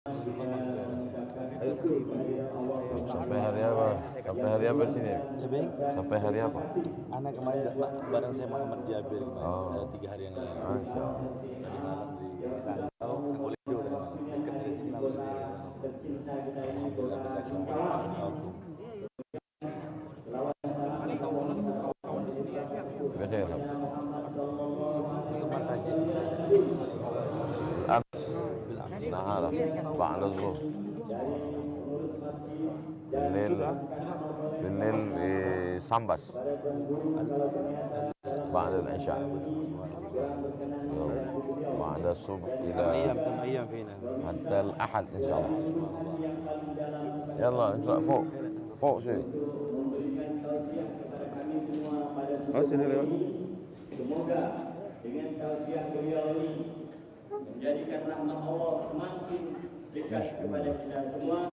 Sampai hari apa? Sampai hari apa di sini? Ya Bang, Sampai hari apa? anak kemarin bareng saya Muhammad Jabir kemarin, Oh. 3 hari yang lalu. Masya Allah. Tadi malam di Santau, boleh juga dari malam. Dekat dari sini malam sini. Alhamdulillah bisa keluar. Oke. Bikhair. Kapan rajin? Nahar. Ba'da zuhur. بالليل di Sambas. بعد العشاء. بعد الصبح إلى أيام فينا. حتى الأحد إن شاء الله. يلا نقرأ فوق. فوق شوي. Sini lewat. Semoga dengan tausiah beliau ini menjadikan rahmat Allah semakin dekat kepada kita semua.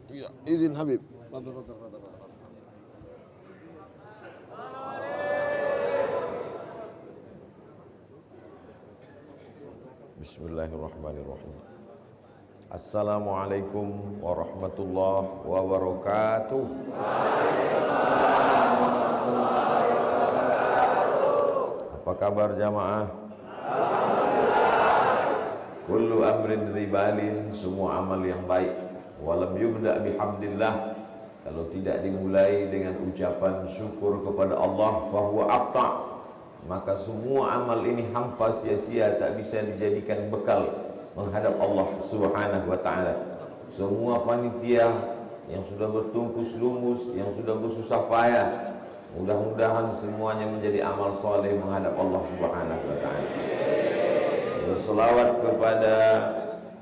Ya, izin Habib. Bismillahirrahmanirrahim. Assalamualaikum warahmatullahi wabarakatuh. Apa kabar jamaah? Kullu amrin ribalin, semua amal yang baik. Walam yubda bihamdillah, kalau tidak dimulai dengan ucapan syukur kepada Allah, fahuwa aqta', maka semua amal ini hampa, sia-sia, tak bisa dijadikan bekal menghadap Allah Subhanahu wa ta'ala. Semua panitia yang sudah bertungkus lumus, yang sudah bersusah payah, mudah-mudahan semuanya menjadi amal soleh menghadap Allah Subhanahu wa ta'ala. Berselawat kepada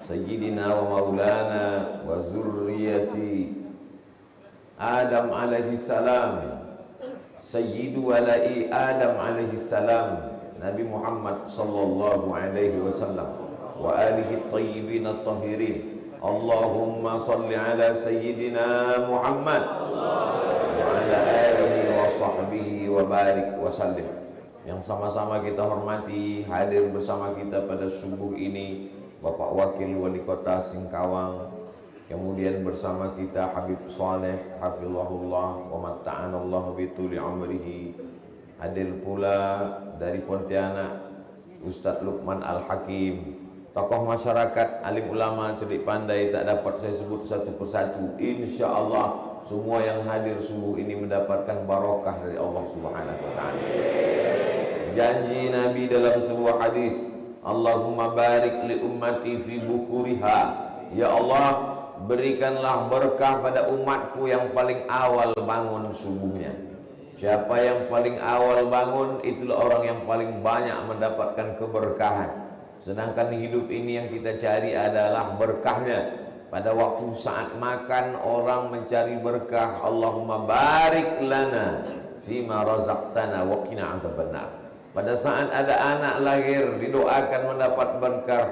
Sayyidina wa Maulana wa zurriyati Adam alaihi salam, Sayyidu walai Adam alaihi salam, Nabi Muhammad sallallahu alaihi wasallam, wa alihi tayyibin at-tahirin. Allahumma salli ala Sayyidina Muhammad wa ala alihi wa sahbihi wa barik wa sallim. Yang sama-sama kita hormati, hadir bersama kita pada subuh ini Bapak Wakil Wali Kota Singkawang, kemudian bersama kita Habib Saleh hafizahullah wa matta'anallahu bituli umrihi. Hadir pula dari Pontianak Ustadz Luqman Al-Hakim, tokoh masyarakat, alim ulama, cerdik pandai, tak dapat saya sebut satu persatu. Insyaallah semua yang hadir subuh ini mendapatkan barokah dari Allah Subhanahu wa ta'ala. Janji Nabi dalam sebuah hadis, Allahumma barik li ummati fi bukuriha. Ya Allah, berikanlah berkah pada umatku yang paling awal bangun subuhnya. Siapa yang paling awal bangun, itulah orang yang paling banyak mendapatkan keberkahan. Sedangkan hidup ini yang kita cari adalah berkahnya. Pada waktu saat makan, orang mencari berkah. Allahumma barik lana fima razaqtana wa qina adzabannar. Pada saat ada anak lahir, didoakan mendapat berkah.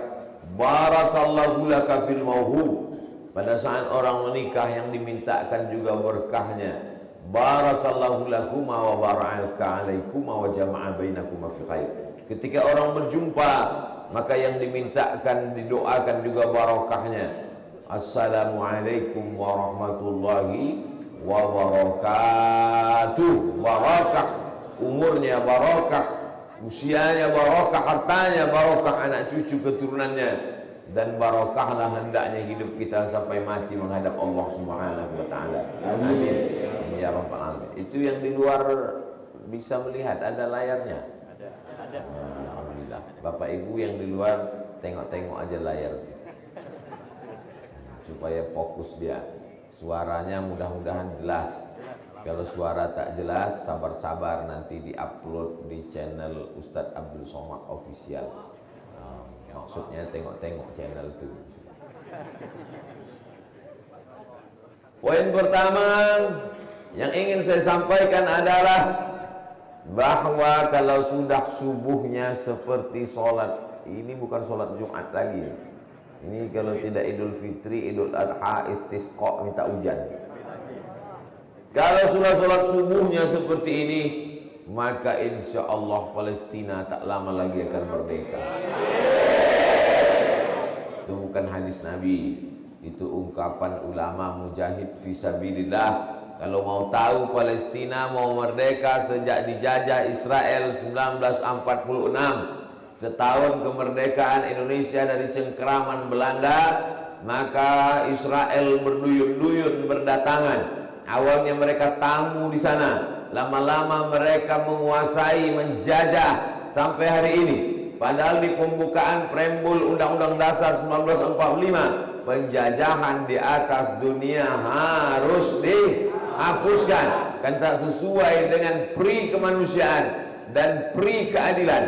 Barakallahu laka fil mauhub. Pada saat orang menikah, yang dimintakan juga berkahnya. Barakallahu lakuma wa baraka alaikuma wa jama'a bainakuma fi khair. Ketika orang berjumpa, maka yang dimintakan, didoakan juga barakahnya. Assalamualaikum warahmatullahi wabarakatuh. Barakah, umurnya barakah, usianya barakah, hartanya barakah, anak cucu keturunannya. Dan barakahlah hendaknya hidup kita sampai mati menghadap Allah Subhanahu wa taala. Amin ya rabbal alamin. Itu yang di luar bisa melihat, ada layarnya. Ada. Alhamdulillah. Bapak Ibu yang di luar tengok-tengok aja layar supaya fokus dia. Suaranya mudah-mudahan jelas. Kalau suara tak jelas, sabar-sabar, nanti di-upload di channel Ustadz Abdul Somad Official. Maksudnya tengok-tengok channel itu. Poin pertama yang ingin saya sampaikan adalah bahwa kalau sudah subuhnya seperti sholat, ini bukan sholat Jumat lagi. Ini kalau tidak Idul Fitri, Idul Adha, istisqa, minta hujan. Kalau sudah sholat subuhnya seperti ini, maka insya Allah Palestina tak lama lagi akan merdeka. Itu bukan hadis Nabi, itu ungkapan ulama mujahid fisabilillah. Kalau mau tahu Palestina mau merdeka sejak dijajah Israel 1946, setahun kemerdekaan Indonesia dari cengkeraman Belanda, maka Israel berduyun-duyun berdatangan. Awalnya mereka tamu di sana, lama-lama mereka menguasai, menjajah sampai hari ini. Padahal di pembukaan preambul Undang-Undang Dasar 1945, penjajahan di atas dunia harus dihapuskan, kan tak sesuai dengan pri kemanusiaan dan pri keadilan.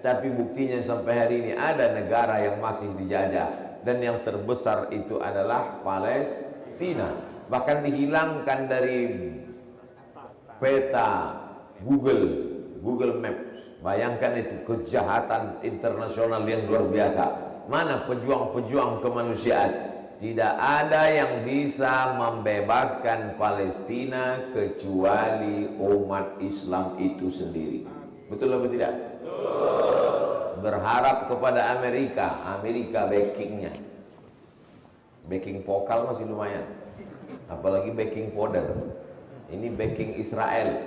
Tapi buktinya sampai hari ini ada negara yang masih dijajah, dan yang terbesar itu adalah Palestina. Bahkan dihilangkan dari peta Google Maps. Bayangkan itu kejahatan internasional yang luar biasa. Mana pejuang-pejuang kemanusiaan? Tidak ada yang bisa membebaskan Palestina kecuali umat Islam itu sendiri. Betul atau tidak? Berharap kepada Amerika backingnya. Backing vokal masih lumayan, apalagi backing powder. Ini backing Israel.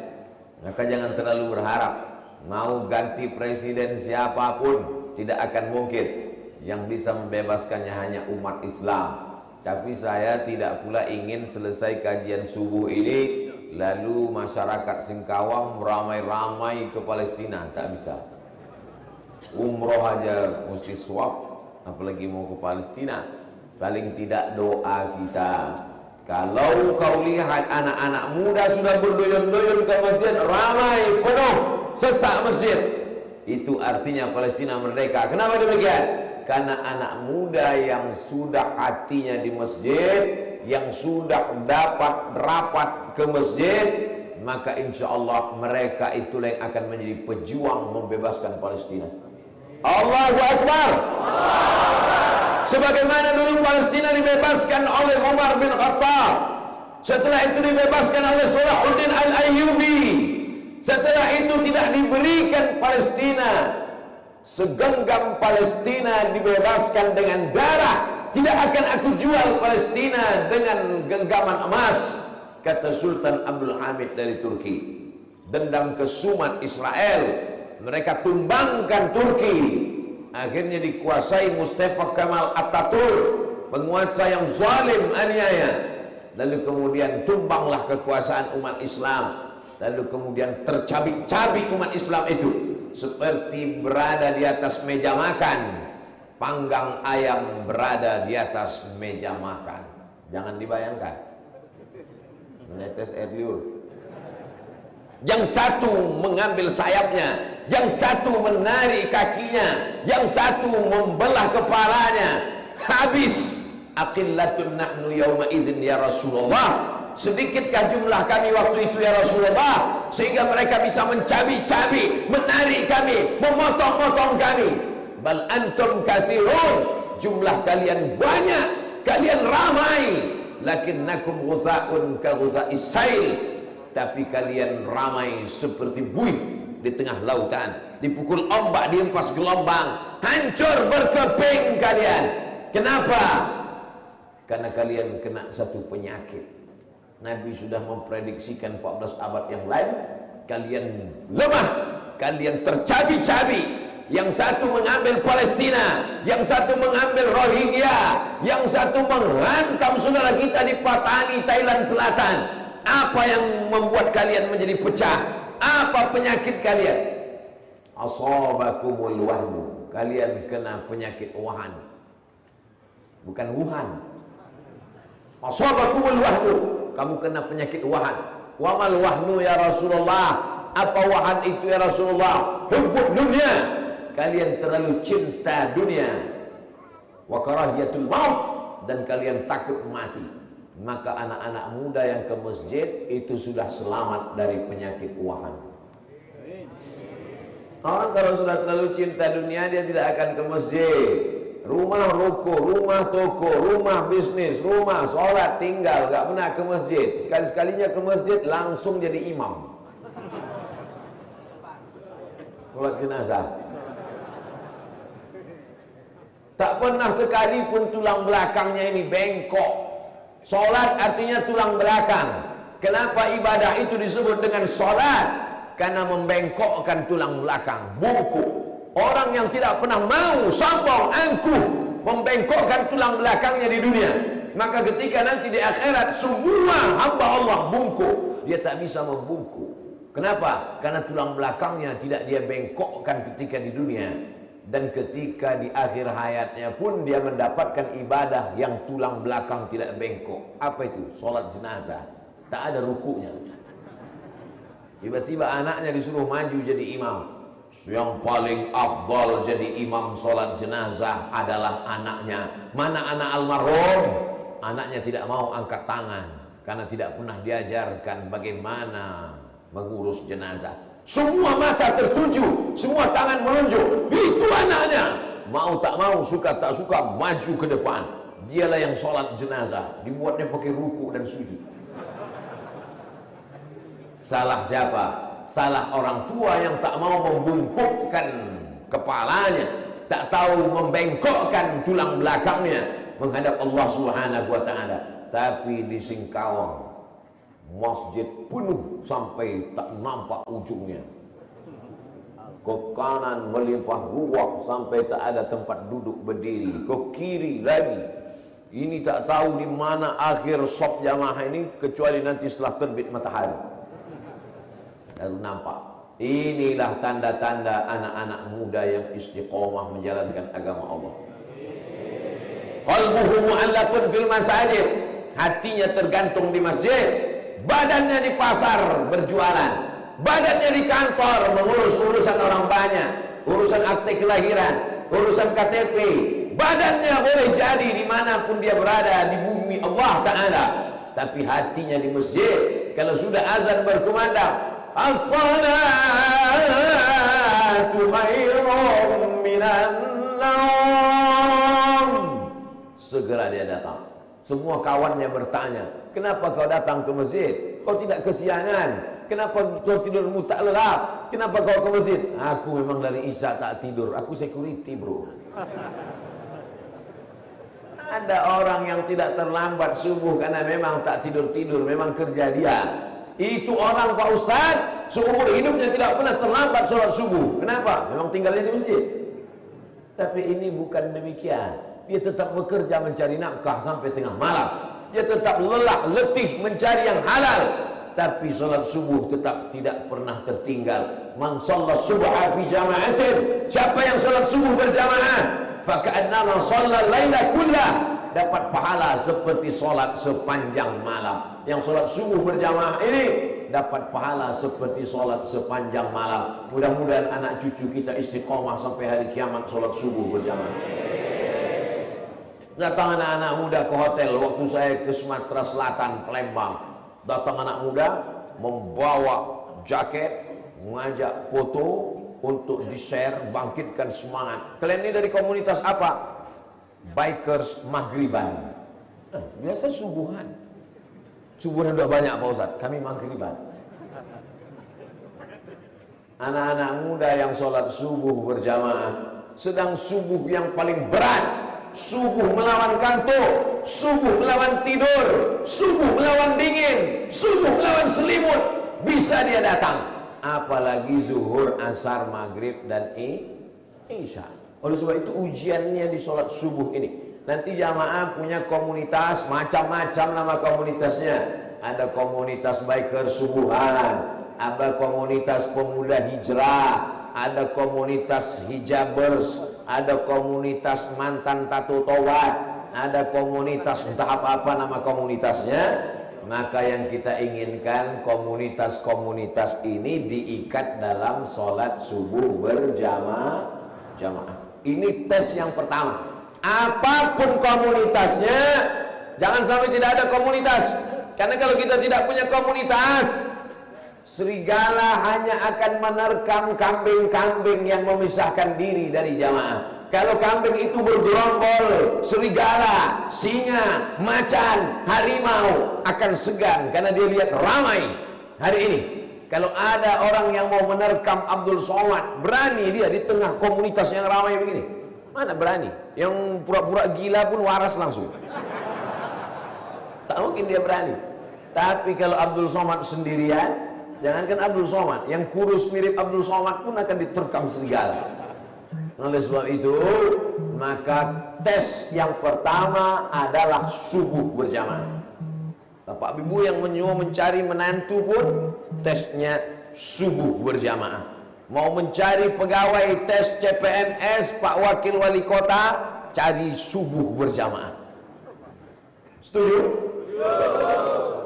Maka jangan terlalu berharap. Mau ganti presiden siapapun tidak akan mungkin. Yang bisa membebaskannya hanya umat Islam. Tapi saya tidak pula ingin selesai kajian subuh ini lalu masyarakat Singkawang ramai-ramai ke Palestina. Tak bisa. Umroh aja mesti swab, apalagi mau ke Palestina. Paling tidak doa kita. Kalau kau lihat anak-anak muda sudah berduyun-duyun ke masjid, ramai, penuh, sesak masjid, itu artinya Palestina merdeka. Kenapa demikian? Karena anak muda yang sudah hatinya di masjid, yang sudah dapat rapat ke masjid, maka insya Allah mereka itulah yang akan menjadi pejuang membebaskan Palestina. Allahu Akbar. Sebagaimana dulu Palestina dibebaskan oleh Umar bin Khattab, setelah itu dibebaskan oleh Salahuddin Al-Ayyubi, setelah itu tidak diberikan Palestina. Segenggam Palestina dibebaskan dengan darah. Tidak akan aku jual Palestina dengan genggaman emas, kata Sultan Abdul Hamid dari Turki. Dendam kesumat Israel, mereka tumbangkan Turki. Akhirnya dikuasai Mustafa Kemal Atatürk, penguasa yang zalim, aniaya. Lalu kemudian tumbanglah kekuasaan umat Islam. Lalu kemudian tercabik-cabik umat Islam itu seperti berada di atas meja makan. Panggang ayam berada di atas meja makan. Jangan dibayangkan. Menetes air liur. Yang satu mengambil sayapnya, yang satu menarik kakinya, yang satu membelah kepalanya. Habis. Aqillatun nahnu yawma idzin ya Rasulullah. Sedikitkah jumlah kami waktu itu ya Rasulullah, sehingga mereka bisa mencabik-cabik, menarik kami, memotong-motong kami. Bal antum katsirun, jumlah kalian banyak, kalian ramai. Lakinnakum ghusaa'un ka ghusaa'is sail, tapi kalian ramai seperti buih di tengah lautan, dipukul ombak, dihempas gelombang, hancur berkeping kalian. Kenapa? Karena kalian kena satu penyakit. Nabi sudah memprediksikan 14 abad yang lain, kalian lemah, kalian tercabik-cabik. Yang satu mengambil Palestina, yang satu mengambil Rohingya, yang satu menghantam saudara kita di Patani, Thailand Selatan. Apa yang membuat kalian menjadi pecah? Apa penyakit kalian? Asabakumul wahnu, kalian kena penyakit wahan, bukan Wuhan. Asabakumul wahnu, kamu kena penyakit wahan. Wamal wahnu ya Rasulullah, apa wahan itu ya Rasulullah? Hubbud dunia, kalian terlalu cinta dunia. Wa karahiyatul maut, dan kalian takut mati. Maka anak-anak muda yang ke masjid itu sudah selamat dari penyakit wahan. Orang kalau sudah terlalu cinta dunia, dia tidak akan ke masjid. Rumah ruko, rumah toko, rumah bisnis, rumah sholat tinggal, gak pernah ke masjid. Sekali-sekalinya ke masjid langsung jadi imam. Sholat jenazah. Tak pernah sekalipun tulang belakangnya ini bengkok. Sholat artinya tulang belakang. Kenapa ibadah itu disebut dengan sholat? Karena membengkokkan tulang belakang, bungkuk. Orang yang tidak pernah mau, sombong, angkuh, membengkokkan tulang belakangnya di dunia, maka ketika nanti di akhirat semua hamba Allah bungkuk, dia tak bisa membungkuk. Kenapa? Karena tulang belakangnya tidak dia bengkokkan ketika di dunia. Dan ketika di akhir hayatnya pun dia mendapatkan ibadah yang tulang belakang tidak bengkok. Apa itu? Sholat jenazah. Tak ada rukunya. Tiba-tiba anaknya disuruh maju jadi imam. Yang paling afdal jadi imam sholat jenazah adalah anaknya. Mana anak almarhum? Anaknya tidak mau angkat tangan karena tidak pernah diajarkan bagaimana mengurus jenazah. Semua mata tertuju, semua tangan menunjuk. Itu anaknya. Mau tak mau, suka tak suka, maju ke depan. Dialah yang sholat jenazah. Dibuatnya pakai ruku dan sujud. Salah siapa? Salah orang tua yang tak mau membungkukkan kepalanya, tak tahu membengkokkan tulang belakangnya menghadap Allah Subhanahu wa taala. Tapi di Singkawang masjid penuh sampai tak nampak ujungnya. Ke kanan melimpah ruah sampai tak ada tempat duduk berdiri. Ke kiri lagi. Ini tak tahu di mana akhir sop jamaah ini kecuali nanti setelah terbit matahari. Lalu nampak. Inilah tanda-tanda anak-anak muda yang istiqomah menjalankan agama Allah. Qalbuhu mu'allaqun fil masajid, hatinya tergantung di masjid, badannya di pasar berjualan, badannya di kantor mengurus urusan orang banyak, urusan akte kelahiran, urusan KTP. Badannya boleh jadi dimanapun dia berada di bumi Allah Ta'ala, tapi hatinya di masjid. Kalau sudah azan berkumandang, as-salatu khairun minan naum, segera dia datang. Semua kawannya bertanya, kenapa kau datang ke masjid? Kau tidak kesiangan? Kenapa kau tidurmu tak lelap? Kenapa kau ke masjid? Aku memang dari Isya tak tidur. Aku security bro. Ada orang yang tidak terlambat subuh karena memang tak tidur-tidur, memang kerja dia. Itu orang Pak Ustaz, seumur hidupnya tidak pernah terlambat sholat subuh. Kenapa? Memang tinggalnya di masjid. Tapi ini bukan demikian. Dia tetap bekerja mencari nafkah sampai tengah malam. Dia tetap lelah, letih mencari yang halal. Tapi sholat subuh tetap tidak pernah tertinggal. Man shalla subha fi jama'atin, siapa yang salat subuh berjamaah, faka'annama shalla laila kullah, dapat pahala seperti salat sepanjang malam. Yang salat subuh berjamaah ini dapat pahala seperti salat sepanjang malam. Mudah-mudahan anak cucu kita istiqomah sampai hari kiamat salat subuh berjamaah. Datang anak-anak muda ke hotel waktu saya ke Sumatera Selatan, Palembang. Datang anak muda membawa jaket, mengajak foto untuk di-share, bangkitkan semangat. Kalian ini dari komunitas apa? Bikers Maghriban. Biasa subuhan. Subuhan udah banyak Pak Ustaz, kami Maghriban. Anak-anak muda yang sholat subuh berjamaah, sedang subuh yang paling berat. Subuh melawan kantuk, subuh melawan tidur, subuh melawan dingin, subuh melawan selimut, bisa dia datang. Apalagi zuhur, asar, maghrib, dan isya. Oleh sebab itu ujiannya di sholat subuh ini. Nanti jamaah punya komunitas, macam-macam nama komunitasnya. Ada komunitas biker subuhan, ada komunitas pemuda hijrah, ada komunitas hijabers, ada komunitas mantan tato towat, ada komunitas entah apa-apa nama komunitasnya. Maka yang kita inginkan komunitas-komunitas ini diikat dalam sholat subuh berjamaah. Ini tes yang pertama. Apapun komunitasnya, jangan sampai tidak ada komunitas. Karena kalau kita tidak punya komunitas, serigala hanya akan menerkam kambing-kambing yang memisahkan diri dari jamaah. Kalau kambing itu bergerombol, serigala, singa, macan, harimau akan segan karena dia lihat ramai hari ini. Kalau ada orang yang mau menerkam Abdul Somad, berani dia di tengah komunitas yang ramai begini? Mana berani? Yang pura-pura gila pun waras langsung. Tak mungkin dia berani. Tapi kalau Abdul Somad sendirian, jangankan Abdul Somad, yang kurus mirip Abdul Somad pun akan diterkam serigala. Oleh sebab itu, maka tes yang pertama adalah subuh berjamaah. Bapak ibu yang mencari menantu pun tesnya subuh berjamaah. Mau mencari pegawai tes CPNS, Pak Wakil Wali Kota, cari subuh berjamaah. Setuju?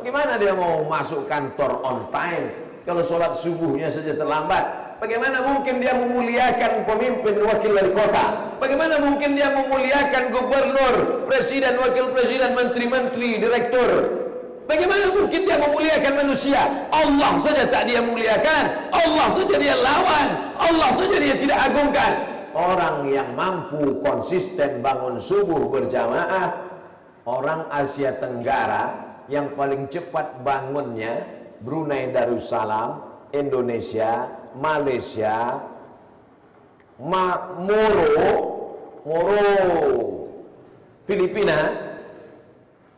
Gimana dia mau masuk kantor on time kalau sholat subuhnya saja terlambat? Bagaimana mungkin dia memuliakan pemimpin wakil wali kota? Bagaimana mungkin dia memuliakan gubernur, presiden, wakil presiden, menteri-menteri, direktur? Bagaimana mungkin dia memuliakan manusia? Allah saja tak dia muliakan, Allah saja dia lawan, Allah saja dia tidak agungkan. Orang yang mampu konsisten bangun subuh berjamaah, orang Asia Tenggara yang paling cepat bangunnya Brunei Darussalam, Indonesia, Malaysia, Moro, Filipina,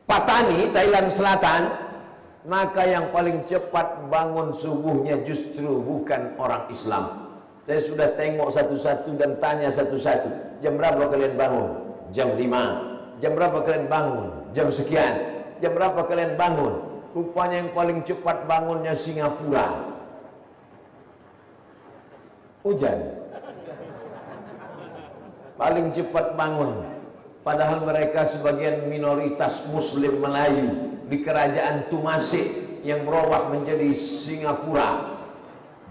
Patani, Thailand Selatan. Maka yang paling cepat bangun subuhnya justru bukan orang Islam. Saya sudah tengok satu-satu dan tanya satu-satu, jam berapa kalian bangun? Jam 5. Jam berapa kalian bangun? Jam sekian. Jam berapa kalian bangun? Rupanya yang paling cepat bangunnya Singapura. Hujan. Paling cepat bangun. Padahal mereka sebagian minoritas Muslim Melayu di kerajaan Tumasik yang berubah menjadi Singapura.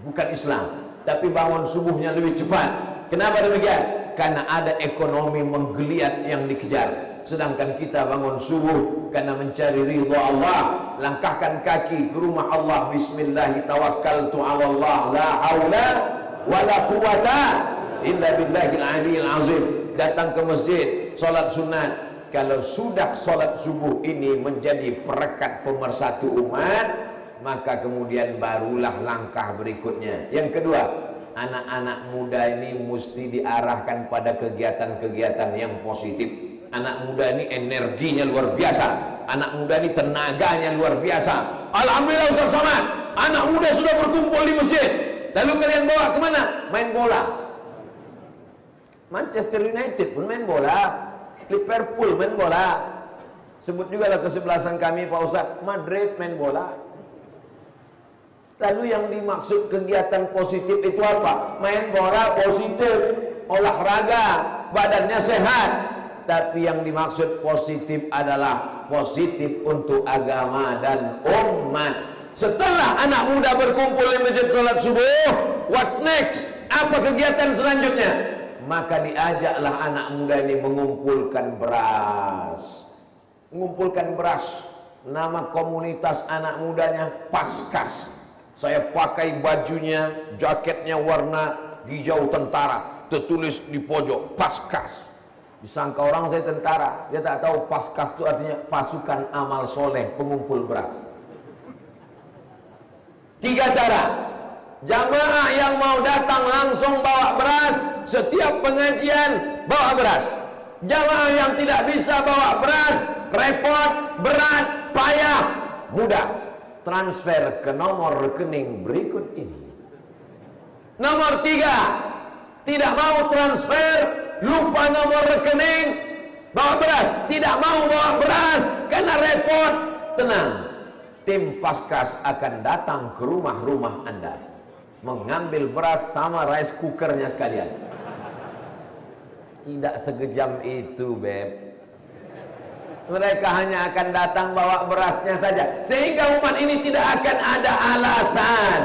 Bukan Islam, tapi bangun subuhnya lebih cepat. Kenapa demikian? Karena ada ekonomi menggeliat yang dikejar. Sedangkan kita bangun subuh karena mencari ridha Allah. Langkahkan kaki ke rumah Allah. Bismillah, tawakkaltu ala Allah, la haula wala quwata illa billahil aliyil azim. Datang ke masjid, solat sunat. Kalau sudah solat subuh ini menjadi perekat pemersatu umat, maka kemudian barulah langkah berikutnya. Yang kedua, anak-anak muda ini mesti diarahkan pada kegiatan-kegiatan yang positif. Anak muda ini energinya luar biasa. Anak muda ini tenaganya luar biasa. Alhamdulillah Ustaz Somad, anak muda sudah berkumpul di masjid. Lalu kalian bawa kemana? Main bola. Manchester United pun main bola, Liverpool main bola. Sebut juga lah kesebelasan kami Pak Ustaz, Madrid main bola. Lalu yang dimaksud kegiatan positif itu apa? Main bola positif, olahraga, badannya sehat. Tapi yang dimaksud positif adalah positif untuk agama dan umat. Setelah anak muda berkumpul di masjid salat subuh, what's next? Apa kegiatan selanjutnya? Maka diajaklah anak muda ini mengumpulkan beras. Mengumpulkan beras. Nama komunitas anak mudanya Paskas. Saya pakai bajunya, jaketnya warna hijau tentara, tertulis di pojok Paskas. Disangka orang saya tentara, dia tak tahu Paskas itu artinya pasukan amal soleh pengumpul beras. 3 cara. Jamaah yang mau datang langsung bawa beras, setiap pengajian bawa beras. Jamaah yang tidak bisa bawa beras, repot, berat, payah, mudah. Transfer ke nomor rekening berikut ini. Nomor 3, tidak mau transfer, lupa nomor rekening, bawa beras. Tidak mau bawa beras karena repot. Tenang, tim Paskas akan datang ke rumah-rumah Anda, mengambil beras sama rice cookernya sekalian. Tidak sekejam itu, Beb. Mereka hanya akan datang bawa berasnya saja, sehingga umat ini tidak akan ada alasan.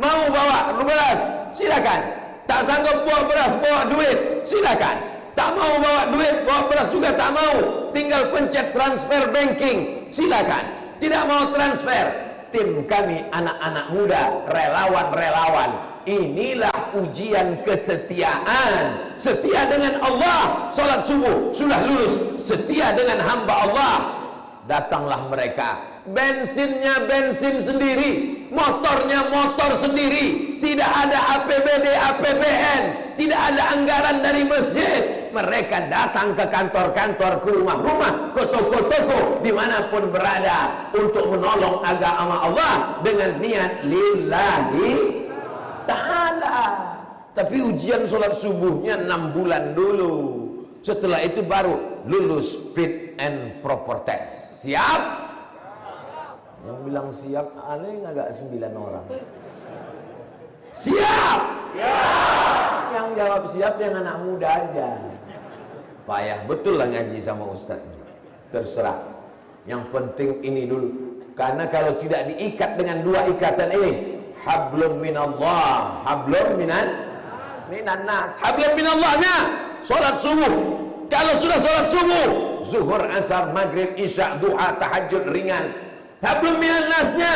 Mau bawa beras, silakan. Tak sanggup bawa beras, bawa duit, silakan. Tak mau bawa duit, bawa beras juga tak mau. Tinggal pencet transfer banking, silakan. Tidak mau transfer, tim kami anak-anak muda, relawan-relawan. Inilah ujian kesetiaan. Setia dengan Allah, salat subuh sudah lulus. Setia dengan hamba Allah, datanglah mereka. Bensinnya bensin sendiri, motornya motor sendiri. Tidak ada APBD, APBN, tidak ada anggaran dari masjid. Mereka datang ke kantor-kantor, ke rumah-rumah, ke toko-toko, dimanapun berada, untuk menolong agama Allah dengan niat lillahi ta'ala. Tapi ujian sholat subuhnya 6 bulan dulu. Setelah itu baru lulus fit and proper test. Siap? Yang bilang siap paling agak 9 orang. Siap? Siap. Yang jawab siap yang anak muda aja. Payah betul lah ngaji sama ustaz. Terserah. Yang penting ini dulu. Karena kalau tidak diikat dengan 2 ikatan ini, hablum minallah, hablum minan nas. Hablum minallahnya salat subuh. Kalau sudah salat subuh, zuhur, asar, maghrib, isya, duha, tahajud ringan. Hablum minan nasnya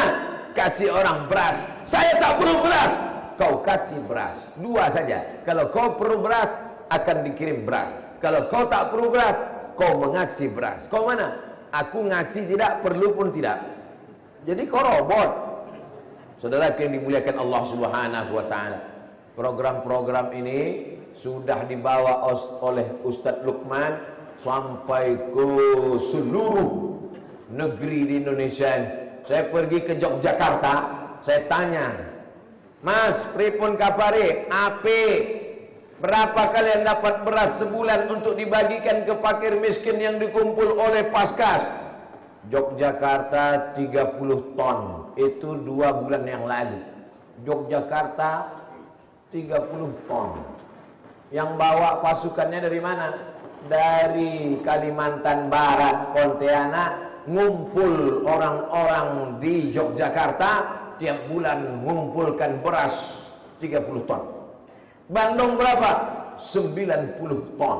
kasih orang beras. Saya tak perlu beras, kau kasih beras. 2 saja. Kalau kau perlu beras, akan dikirim beras. Kalau kau tak perlu beras, kau mengasih beras. Kau mana? Aku ngasih tidak, perlu pun tidak. Jadi kau robot. Saudara yang dimuliakan Allah Subhanahu wa taala. Program-program ini sudah dibawa oleh Ustadz Lukman sampai ke seluruh negeri di Indonesia. Saya pergi ke Yogyakarta, saya tanya, "Mas, pripun kapare? Ape? Berapa kalian dapat beras sebulan untuk dibagikan ke fakir miskin yang dikumpul oleh Paskas?" Yogyakarta 30 ton. Itu 2 bulan yang lalu. Yogyakarta 30 ton. Yang bawa pasukannya dari mana? Dari Kalimantan Barat, Pontianak. Ngumpul orang-orang di Yogyakarta, tiap bulan mengumpulkan beras 30 ton. Bandung berapa? 90 ton.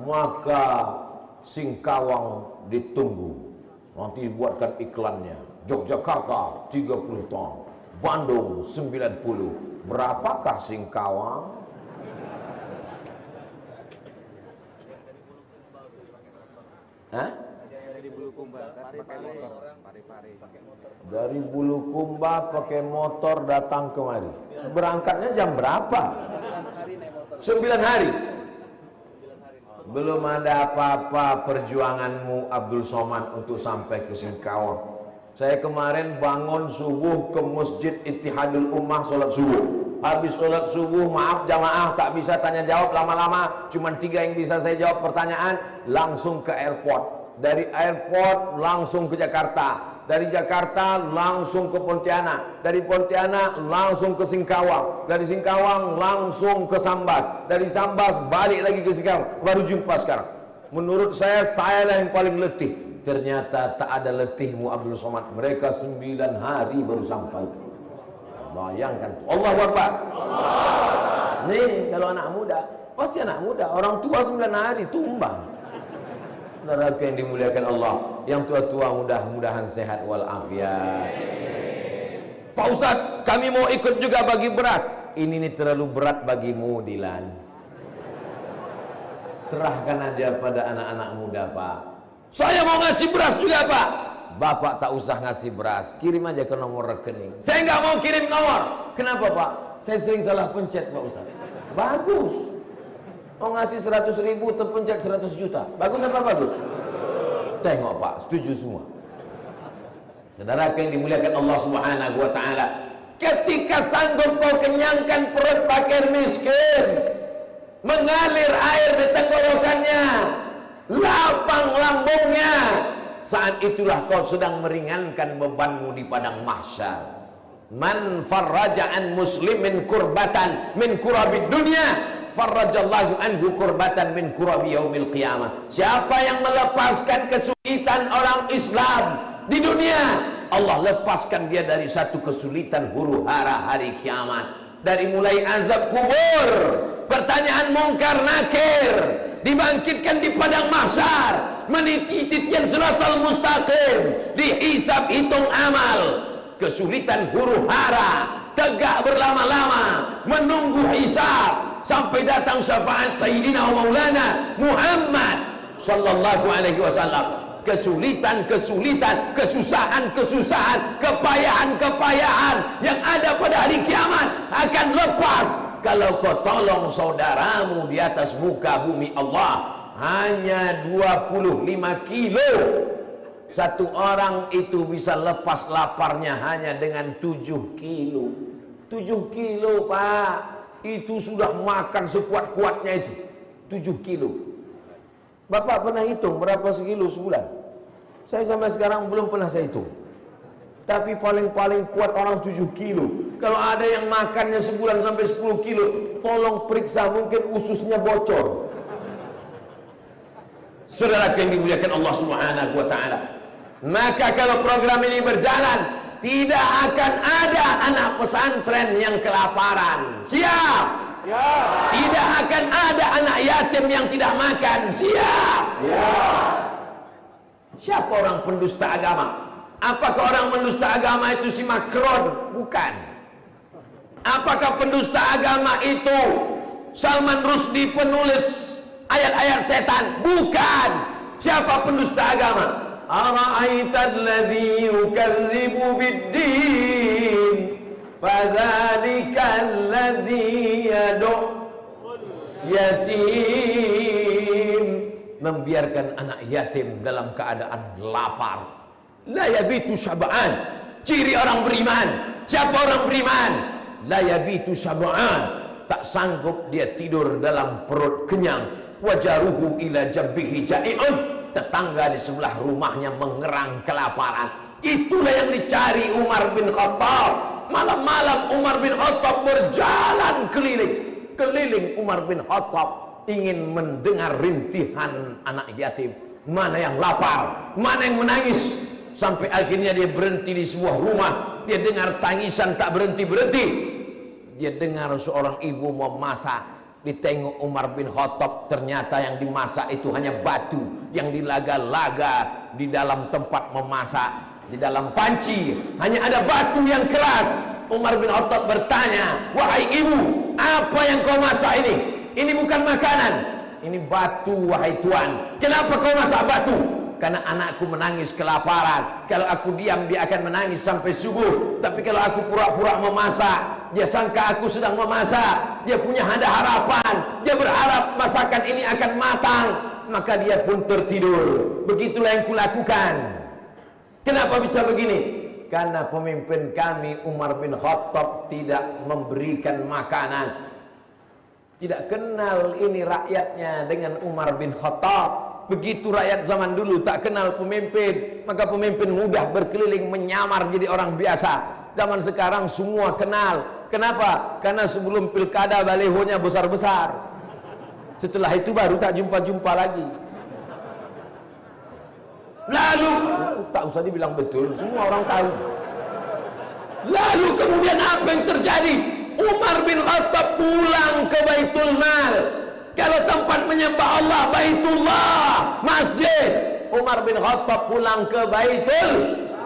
Maka Singkawang ditunggu. Nanti buatkan iklannya. Yogyakarta 30 ton, Bandung 90. Berapakah Singkawang? Hah? Dari Bulukumba pakai motor datang kemari. Berangkatnya jam berapa? 9 hari. Belum ada apa-apa perjuanganmu Abdul Somad untuk sampai ke Singkawang. Saya kemarin bangun subuh ke Masjid Ittihadul Ummah sholat subuh. Habis sholat subuh, maaf jamaah tak bisa tanya jawab lama-lama. Cuma 3 yang bisa saya jawab pertanyaan. Langsung ke airport. Dari airport langsung ke Jakarta. Dari Jakarta langsung ke Pontianak, dari Pontianak langsung ke Singkawang, dari Singkawang langsung ke Sambas, dari Sambas balik lagi ke Singkawang, baru jumpa sekarang. Menurut saya yang paling letih. Ternyata tak ada letihmu Abdul Somad. Mereka 9 hari baru sampai. Bayangkan, Allahu Akbar. Nih kalau anak muda, pasti anak muda. Orang tua 9 hari tumbang. Saudaraku yang dimuliakan Allah, yang tua-tua mudah-mudahan sehat walafiat. Pak Ustadz, kami mau ikut juga bagi beras. Ini nih terlalu berat bagimu, Dilan. Serahkan aja pada anak-anak muda, Pak. Saya mau ngasih beras juga, Pak. Bapak tak usah ngasih beras, kirim aja ke nomor rekening. Saya nggak mau kirim nomor. Kenapa, Pak? Saya sering salah pencet, Pak Ustadz. Bagus. Mau ngasih 100.000 terpencet 100 juta. Bagus apa bagus? Tengok Pak, setuju semua. Saudara yang dimuliakan Allah Subhanahu wa taala, ketika sanggup kau kenyangkan perut fakir miskin, mengalir air di tenggorokannya, lapang lambungnya, saat itulah kau sedang meringankan bebanmu di padang mahsyar. Man farraja an muslimin kurbatan min kurabid dunya, farrajallahu anhu kurbatan min kurabi yaumil qiyamah. Siapa yang melepaskan kesulitan orang Islam di dunia, Allah lepaskan dia dari satu kesulitan huru hara hari kiamat. Dari mulai azab kubur, pertanyaan mungkar nakir, dibangkitkan di padang mahsyar, meniti titian siratal mustaqim, dihisab hitung amal, kesulitan huru hara, tegak berlama-lama menunggu hisab sampai datang syafaat Sayyidina wa Maulana Muhammad sallallahu alaihi wasallam. Kesulitan-kesulitan, kesusahan-kesusahan, kepayahan-kepayahan yang ada pada hari kiamat akan lepas kalau kau tolong saudaramu di atas muka bumi Allah. Hanya 25 kilo. Satu orang itu bisa lepas laparnya hanya dengan 7 kilo. 7 kilo, Pak. Itu sudah makan sekuat-kuatnya itu. 7 kilo. Bapak pernah hitung berapa sekilo sebulan? Saya sampai sekarang belum pernah saya hitung. Tapi paling-paling kuat orang 7 kilo. Kalau ada yang makannya sebulan sampai 10 kilo, tolong periksa, mungkin ususnya bocor. Saudara yang dimuliakan Allah Subhanahu wa taala. Maka kalau program ini berjalan, tidak akan ada anak pesantren yang kelaparan. Siap? Siap. Tidak akan ada anak yatim yang tidak makan. Siap? Siap. Siapa orang pendusta agama? Apakah orang pendusta agama itu si Macron? Bukan. Apakah pendusta agama itu Salman Rushdie, penulis ayat-ayat setan? Bukan. Siapa pendusta agama? Ara'aital ladzi yukadzibu bid-din fadzalikal ladzi yad'u yatim. Membiarkan anak yatim dalam keadaan lapar. La yabitu syab'an. Ciri orang beriman. Siapa orang beriman? La yabitu syab'an. Tak sanggup dia tidur dalam perut kenyang. Wajaruhu ila jabbihi ja'i'un. Tetangga di sebelah rumahnya mengerang kelaparan. Itulah yang dicari Umar bin Khattab. Malam-malam Umar bin Khattab berjalan keliling Umar bin Khattab ingin mendengar rintihan anak yatim. Mana yang lapar, mana yang menangis. Sampai akhirnya dia berhenti di sebuah rumah. Dia dengar tangisan tak berhenti-berhenti. Dia dengar seorang ibu memasak. Ditengok Umar bin Khattab, ternyata yang dimasak itu hanya batu yang dilaga-laga di dalam tempat memasak. Di dalam panci hanya ada batu yang keras. Umar bin Khattab bertanya, "Wahai ibu, apa yang kau masak ini?" "Ini bukan makanan, ini batu, wahai tuan." "Kenapa kau masak batu?" "Karena anakku menangis kelaparan. Kalau aku diam dia akan menangis sampai subuh. Tapi kalau aku pura-pura memasak, dia sangka aku sedang memasak. Dia punya ada harapan. Dia berharap masakan ini akan matang. Maka dia pun tertidur. Begitulah yang kulakukan." Kenapa bisa begini? Karena pemimpin kami Umar bin Khattab tidak memberikan makanan. Tidak kenal ini rakyatnya dengan Umar bin Khattab. Begitu rakyat zaman dulu tak kenal pemimpin, maka pemimpin mudah berkeliling menyamar jadi orang biasa. Zaman sekarang semua kenal. Kenapa? Karena sebelum pilkada balihonya besar-besar. Setelah itu baru tak jumpa-jumpa lagi. Lalu tak usah dibilang betul, semua orang tahu. Lalu kemudian apa yang terjadi? Umar bin Khattab pulang ke Baitul Mal. Kalau tempat menyembah Allah Baitullah, masjid. Umar bin Khattab pulang ke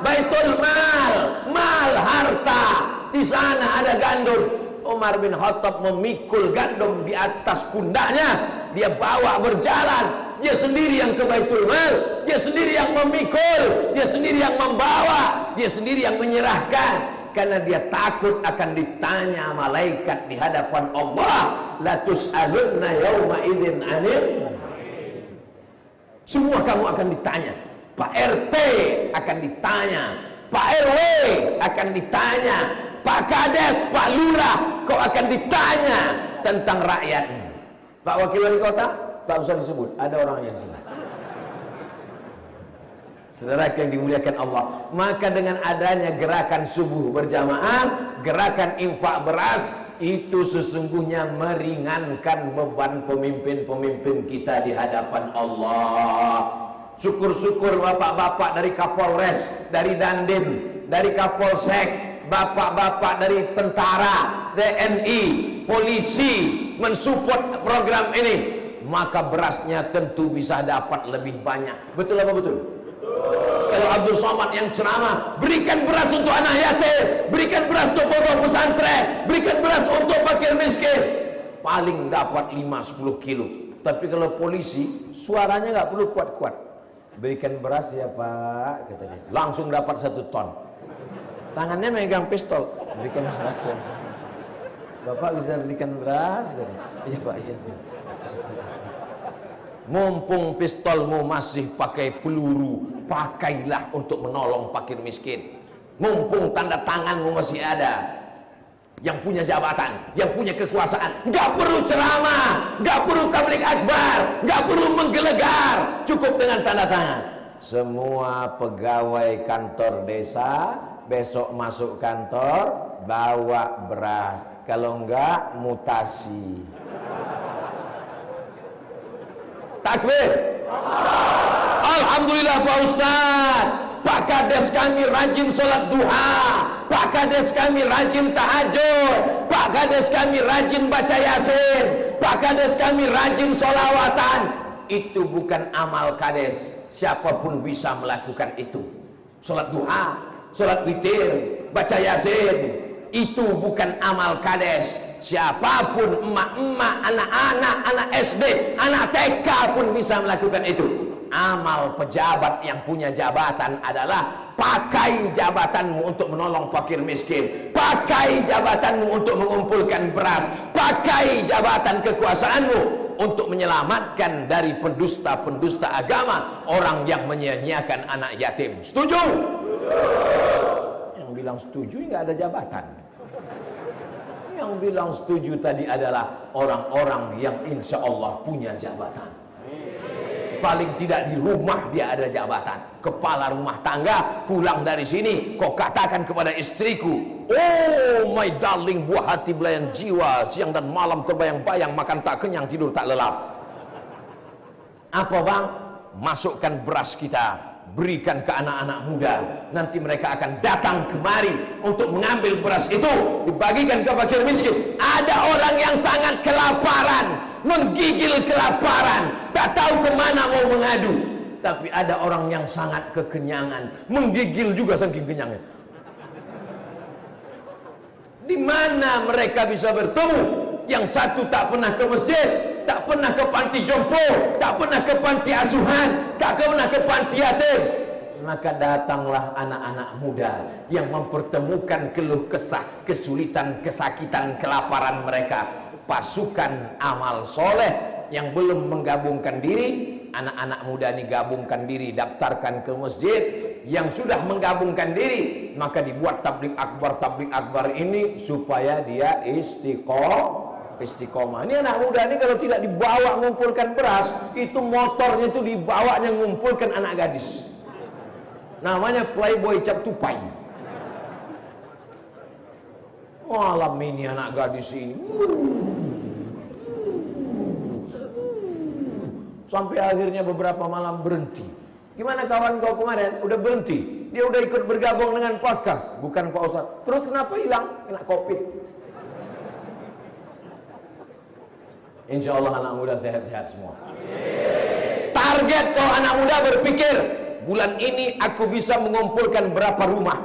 Baitul Mal, mal harta. Di sana ada gandum. Umar bin Khattab memikul gandum di atas pundaknya. Dia bawa berjalan. Dia sendiri yang ke Baitul Mal, dia sendiri yang memikul, dia sendiri yang membawa, dia sendiri yang menyerahkan. Karena dia takut akan ditanya malaikat di hadapan Allah, la tus'alunna yauma idzin 'anil. Semua kamu akan ditanya. Pak RT akan ditanya, Pak RW akan ditanya, Pak Kades, Pak Lurah, kau akan ditanya tentang rakyat. Pak Wakil Wali Kota, tak usah disebut, ada orangnya di sini. Saudara yang dimuliakan Allah, maka dengan adanya gerakan subuh berjamaah, gerakan infak beras, itu sesungguhnya meringankan beban pemimpin-pemimpin kita di hadapan Allah. Syukur-syukur bapak-bapak dari Kapolres, dari Dandim, dari Kapolsek, bapak-bapak dari tentara, TNI, polisi mensupport program ini, maka berasnya tentu bisa dapat lebih banyak. Betul apa betul? Kalau Abdul Somad yang ceramah, berikan beras untuk anak yatim, berikan beras untuk pondok pesantren, berikan beras untuk fakir miskin, paling dapat 5-10 kilo. Tapi kalau polisi, suaranya nggak perlu kuat-kuat. Berikan beras ya Pak, katanya, langsung dapat 1 ton. Tangannya megang pistol. Berikan beras ya. Bapak bisa berikan beras? Iya Pak, iya. Mumpung pistolmu masih pakai peluru, pakailah untuk menolong fakir miskin. Mumpung tanda tanganmu masih ada. Yang punya jabatan, yang punya kekuasaan, gak perlu ceramah, gak perlu tabligh akbar, gak perlu menggelegar, cukup dengan tanda tangan. Semua pegawai kantor desa besok masuk kantor bawa beras, kalau enggak mutasi. Takbir. Alhamdulillah Pak Ustaz, Pak Kades kami rajin sholat duha, Pak Kades kami rajin tahajud, Pak Kades kami rajin baca yasin, Pak Kades kami rajin sholawatan. Itu bukan amal Kades, siapapun bisa melakukan itu. Sholat duha, sholat witir, baca yasin, itu bukan amal Kades. Siapapun, emak-emak, anak-anak, anak SD, anak TK pun bisa melakukan itu. Amal pejabat yang punya jabatan adalah pakai jabatanmu untuk menolong fakir miskin, pakai jabatanmu untuk mengumpulkan beras, pakai jabatan kekuasaanmu untuk menyelamatkan dari pendusta-pendusta agama, orang yang menyia-nyiakan anak yatim. Setuju? Yang bilang setuju nggak ada jabatan. Yang bilang setuju tadi adalah orang-orang yang insya Allah punya jabatan. Paling tidak di rumah dia ada jabatan. Kepala rumah tangga pulang dari sini, kau katakan kepada istriku, oh my darling, buah hati belayan jiwa, siang dan malam terbayang-bayang, makan tak kenyang, tidur tak lelap. Apa bang? Masukkan beras kita, berikan ke anak-anak muda. Nanti mereka akan datang kemari untuk mengambil beras itu, dibagikan ke fakir miskin. Ada orang yang sangat kelaparan, menggigil kelaparan, tak tahu kemana mau mengadu. Tapi ada orang yang sangat kekenyangan, menggigil juga saking kenyangnya. Di mana mereka bisa bertemu? Yang satu tak pernah ke masjid, tak pernah ke panti jompo, tak pernah ke panti asuhan, tak pernah ke panti yatim. Maka datanglah anak-anak muda yang mempertemukan keluh kesah, kesulitan, kesakitan, kelaparan mereka. Pasukan amal soleh yang belum menggabungkan diri, anak-anak muda ini gabungkan diri, daftarkan ke masjid. Yang sudah menggabungkan diri, maka dibuat tabligh akbar ini supaya dia istiqomah. Istiqomah. Ini anak muda ini kalau tidak dibawa mengumpulkan beras, itu motornya itu dibawanya mengumpulkan anak gadis. Namanya playboy cap tupai. Malam ini anak gadis ini sampai akhirnya beberapa malam berhenti. Gimana kawan kau kemarin? Udah berhenti. Dia udah ikut bergabung dengan Paskas. Bukan Pak Ustaz. Terus kenapa hilang? Kena Covid. Insya Allah anak muda sehat-sehat semua. Target kau anak muda berpikir, bulan ini aku bisa mengumpulkan berapa rumah.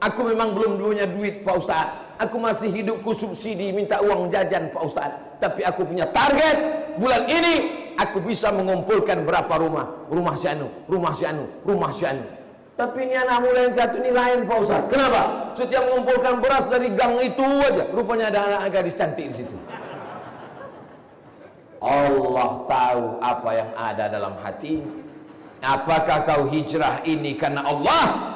Aku memang belum punya duit Pak Ustaz. Aku masih hidupku subsidi, minta uang jajan Pak Ustaz. Tapi aku punya target, bulan ini aku bisa mengumpulkan berapa rumah. Rumah si anu, rumah si anu, rumah si anu. Tapi ini anak muda yang satu ini lain Pak Ustaz. Kenapa? Setiap mengumpulkan beras dari gang itu aja, rupanya ada anak gadis cantik di situ. Allah tahu apa yang ada dalam hati. Apakah kau hijrah ini karena Allah?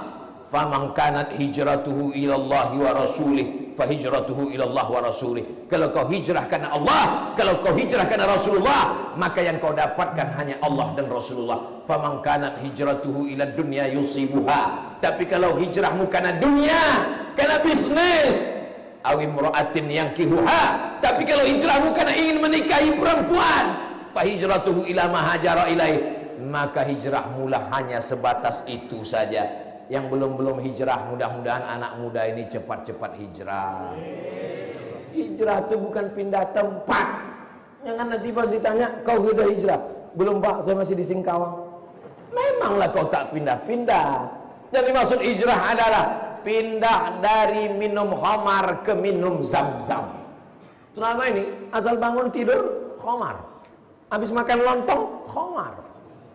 Faman kanat hijratuhu ilallahi wa rasulih fa hijratuhu ilallah wa rasulih. Kalau kau hijrah karena Allah, kalau kau hijrah karena Rasulullah, maka yang kau dapatkan hanya Allah dan Rasulullah. Faman kanat hijratuhu ila dunya yusibuha. Tapi kalau hijrahmu karena dunia, karena bisnis, awim ro'atin yang kihuha. Tapi kalau hijrahmu karena ingin menikahi perempuan, fa hijratuhu ila mahajara ilaih, maka hijrahmu lah hanya sebatas itu saja. Yang belum hijrah, mudah-mudahan anak muda ini cepat-cepat hijrah. Hijrah itu bukan pindah tempat. Jangan nanti pas ditanya, kau sudah hijrah? Belum Pak, saya masih di Singkawang. Memanglah kau tak pindah-pindah. Yang dimaksud hijrah adalah pindah dari minum khamar ke minum zam-zam. Selama ini asal bangun tidur khamar, habis makan lontong khamar,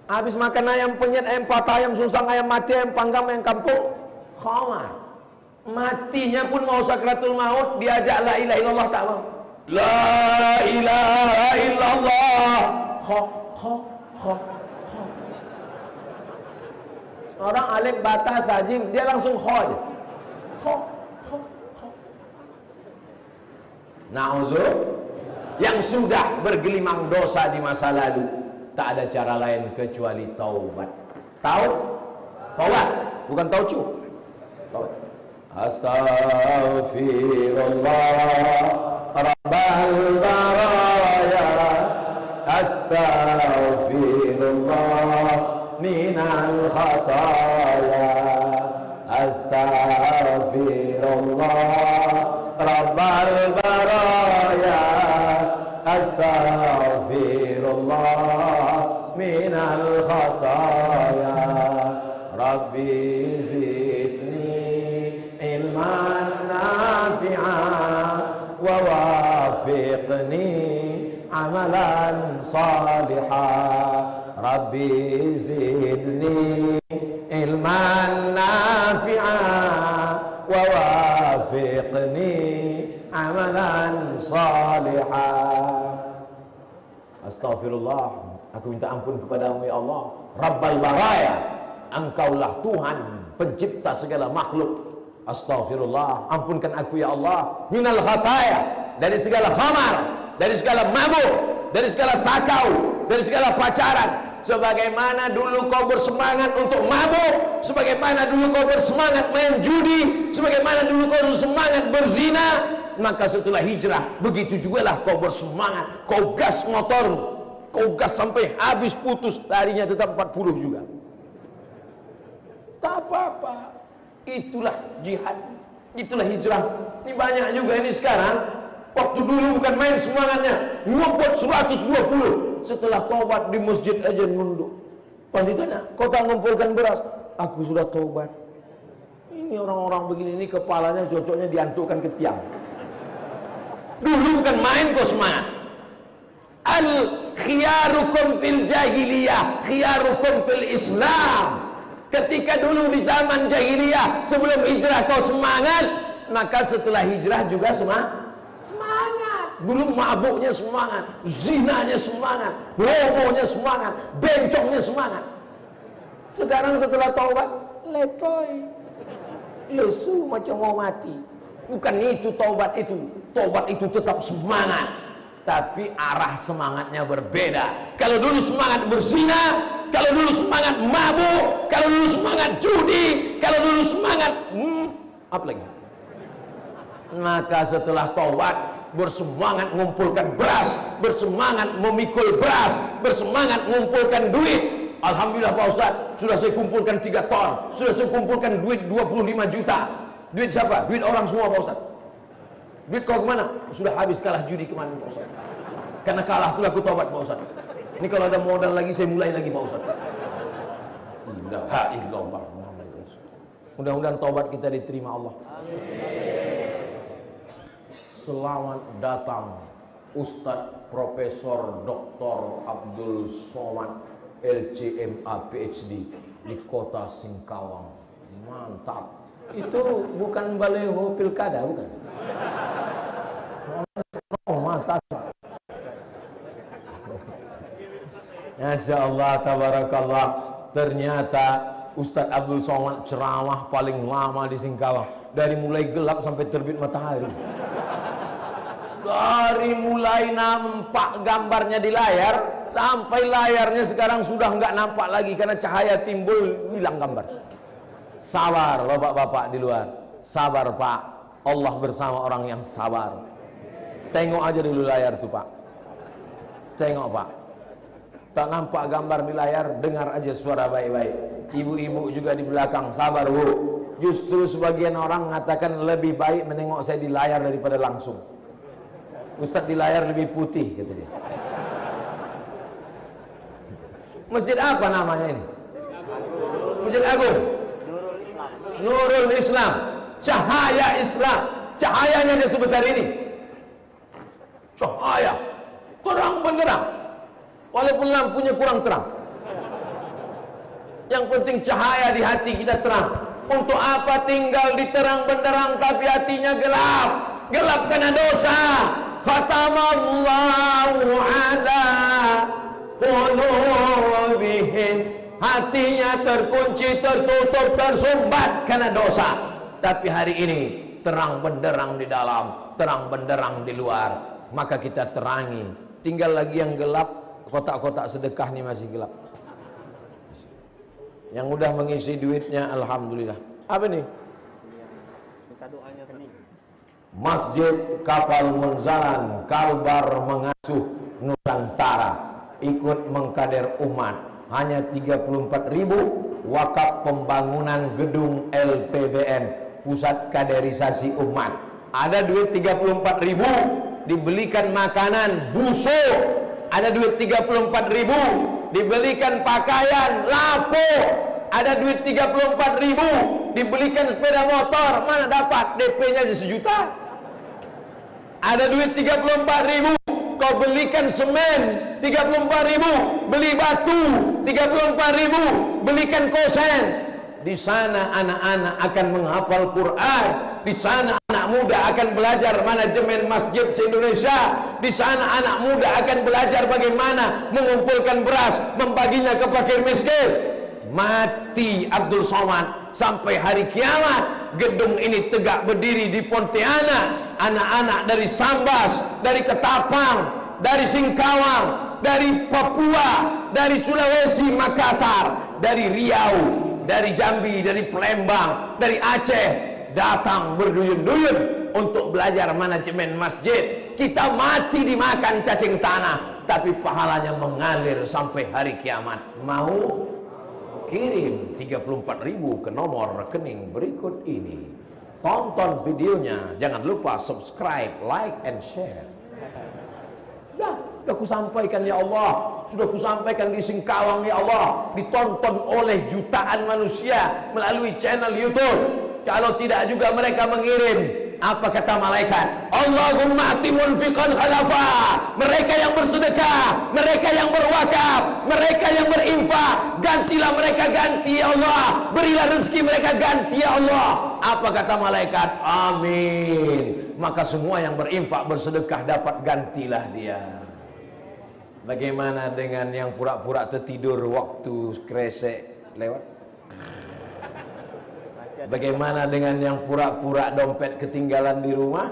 habis makan ayam penyet, ayam patah, ayam susang, ayam mati, ayam panggang, ayam kampung khamar. Matinya pun mau sakratul maut, diajak la ilaha illallah tak mau. La ilaha illallah. Orang alif bata sajim, dia langsung aja. Na'udzu, yang sudah bergelimang dosa di masa lalu, tak ada cara lain kecuali taubat. Taubat, bukan taucu. Taubat. Astaghfirullah Rabbal baraya, astaghfirullah minal khataya, astaghfirullah Rabbal baraya, astaghfirullah minal khataya, Rabbi zidni ilman nafi'an wa wafiqni amalan salihan, Rabbi zidni ilman nafi'an wa wafiqni amalan salihan. Astaghfirullah, aku minta ampun kepadamu ya Allah. Rabbal baraya, engkaulah Tuhan pencipta segala makhluk. Astaghfirullah, ampunkan aku ya Allah. Minal khataya, dari segala khamar, dari segala mabuk, dari segala sakau, dari segala pacaran. Sebagaimana dulu kau bersemangat untuk mabuk, sebagaimana dulu kau bersemangat main judi, sebagaimana dulu kau bersemangat berzina, maka setelah hijrah begitu juga lah kau bersemangat, kau gas motor, kau gas sampai habis putus, larinya tetap 40 juga. Tak apa-apa. Itulah jihad, itulah hijrah. Ini banyak juga ini sekarang. Waktu dulu bukan main semangatnya, ngobot 120. Setelah tobat di masjid aja nunduk. Pas ditanya, kau tak mengumpulkan beras? Aku sudah tobat. Ini orang-orang begini ini kepalanya cocoknya diantukkan ke tiang. Dulu bukan main kau semangat. Al khiyarukum fil jahiliyah, khiyarukum fil Islam. Ketika dulu di zaman jahiliyah, sebelum hijrah kau semangat, maka setelah hijrah juga semangat. Dulu mabuknya semangat, zinanya semangat, homonya semangat, bencongnya semangat. Sekarang setelah taubat, letoy, lesu macam mau mati. Bukan itu taubat itu. Taubat itu tetap semangat. tapi arah semangatnya berbeda. Kalau dulu semangat berzina, kalau dulu semangat mabuk, kalau dulu semangat judi, kalau dulu semangat apa lagi? Maka setelah taubat, bersemangat mengumpulkan beras, bersemangat memikul beras, bersemangat mengumpulkan duit. Alhamdulillah Pak Ustaz, sudah saya kumpulkan 3 ton, sudah saya kumpulkan duit 25 juta. Duit siapa? Duit orang semua Pak Ustaz. Duit kau kemana? Sudah habis, kalah judi kemarin Pak Ustaz. Karena kalah itulah aku taubat Pak Ustaz. Ini kalau ada modal lagi saya mulai lagi Pak Ustaz. La illallah. Mudah-mudahan taubat kita diterima Allah. Selamat datang Ustadz Profesor Dr. Abdul Somad LCMA PhD di kota Singkawang. Mantap. Itu bukan baleho pilkada, bukan? Oh, mantap. Masya Allah, tabarakallah. Ternyata Ustadz Abdul Somad ceramah paling lama di Singkawang, dari mulai gelap sampai terbit matahari. Dari mulai nampak gambarnya di layar sampai layarnya sekarang sudah nggak nampak lagi karena cahaya timbul, hilang gambar. Sabar bapak-bapak di luar, sabar Pak. Allah bersama orang yang sabar. Tengok aja dulu layar tuh Pak. Tengok Pak. Tak nampak gambar di layar, dengar aja suara baik-baik. Ibu-ibu juga di belakang, sabar Bu. Justru sebagian orang mengatakan lebih baik menengok saya di layar daripada langsung. Ustadz di layar lebih putih, kata dia. Masjid apa namanya ini? Masjid Agung. Nurul Islam. Cahaya Islam. Cahayanya dia sebesar ini. Cahaya. Terang benderang. Walaupun lampunya kurang terang. Yang penting cahaya di hati kita terang. Untuk apa tinggal di terang benderang tapi hatinya gelap? Gelap karena dosa. Khatamallahu ala qulubihim. Hatinya terkunci, tertutup, tersumbat karena dosa. Tapi hari ini terang benderang di dalam, terang benderang di luar. Maka kita terangi. Tinggal lagi yang gelap, kotak-kotak sedekah ini masih gelap. Yang udah mengisi duitnya alhamdulillah. Apa nih? Minta doanya seni. Masjid Kapal Munzalan Kalbar Mengasuh Nusantara ikut mengkader umat. Hanya 34.000 wakaf pembangunan gedung LPBN, Pusat Kaderisasi Umat. Ada duit 34.000 dibelikan makanan busuk. Ada duit 34.000 dibelikan pakaian lapo. Ada duit 34.000 dibelikan sepeda motor. Mana dapat? DP-nya aja 1 juta. Ada duit 34.000 kau belikan semen 34.000, beli batu 34.000, belikan kosen. Di sana anak-anak akan menghafal Quran. Di sana anak muda akan belajar manajemen masjid se-Indonesia. Di sana anak muda akan belajar bagaimana mengumpulkan beras, membaginya ke fakir miskin. Mati Abdul Somad sampai hari kiamat. Gedung ini tegak berdiri di Pontianak. Anak-anak dari Sambas, dari Ketapang, dari Singkawang, dari Papua, dari Sulawesi, Makassar, dari Riau, dari Jambi, dari Palembang, dari Aceh, datang berduyun-duyun untuk belajar manajemen masjid. Kita mati dimakan cacing tanah, tapi pahalanya mengalir sampai hari kiamat. Mau? Kirim 34.000 ke nomor rekening berikut ini. Tonton videonya, jangan lupa subscribe, like, and share. Ya, sudah kusampaikan ya Allah, sudah kusampaikan di Singkawang ya Allah, ditonton oleh jutaan manusia melalui channel YouTube. Kalau tidak juga mereka mengirim. Apa kata malaikat? Allahumma ati munfiqan khalafa. Mereka yang bersedekah, mereka yang berwakaf, mereka yang berinfak, gantilah mereka ganti ya Allah. Berilah rezeki mereka ganti ya Allah. Apa kata malaikat? Amin. Maka semua yang berinfak, bersedekah dapat gantilah dia. Bagaimana dengan yang pura-pura tertidur waktu kresek lewat? Bagaimana dengan yang pura-pura dompet ketinggalan di rumah?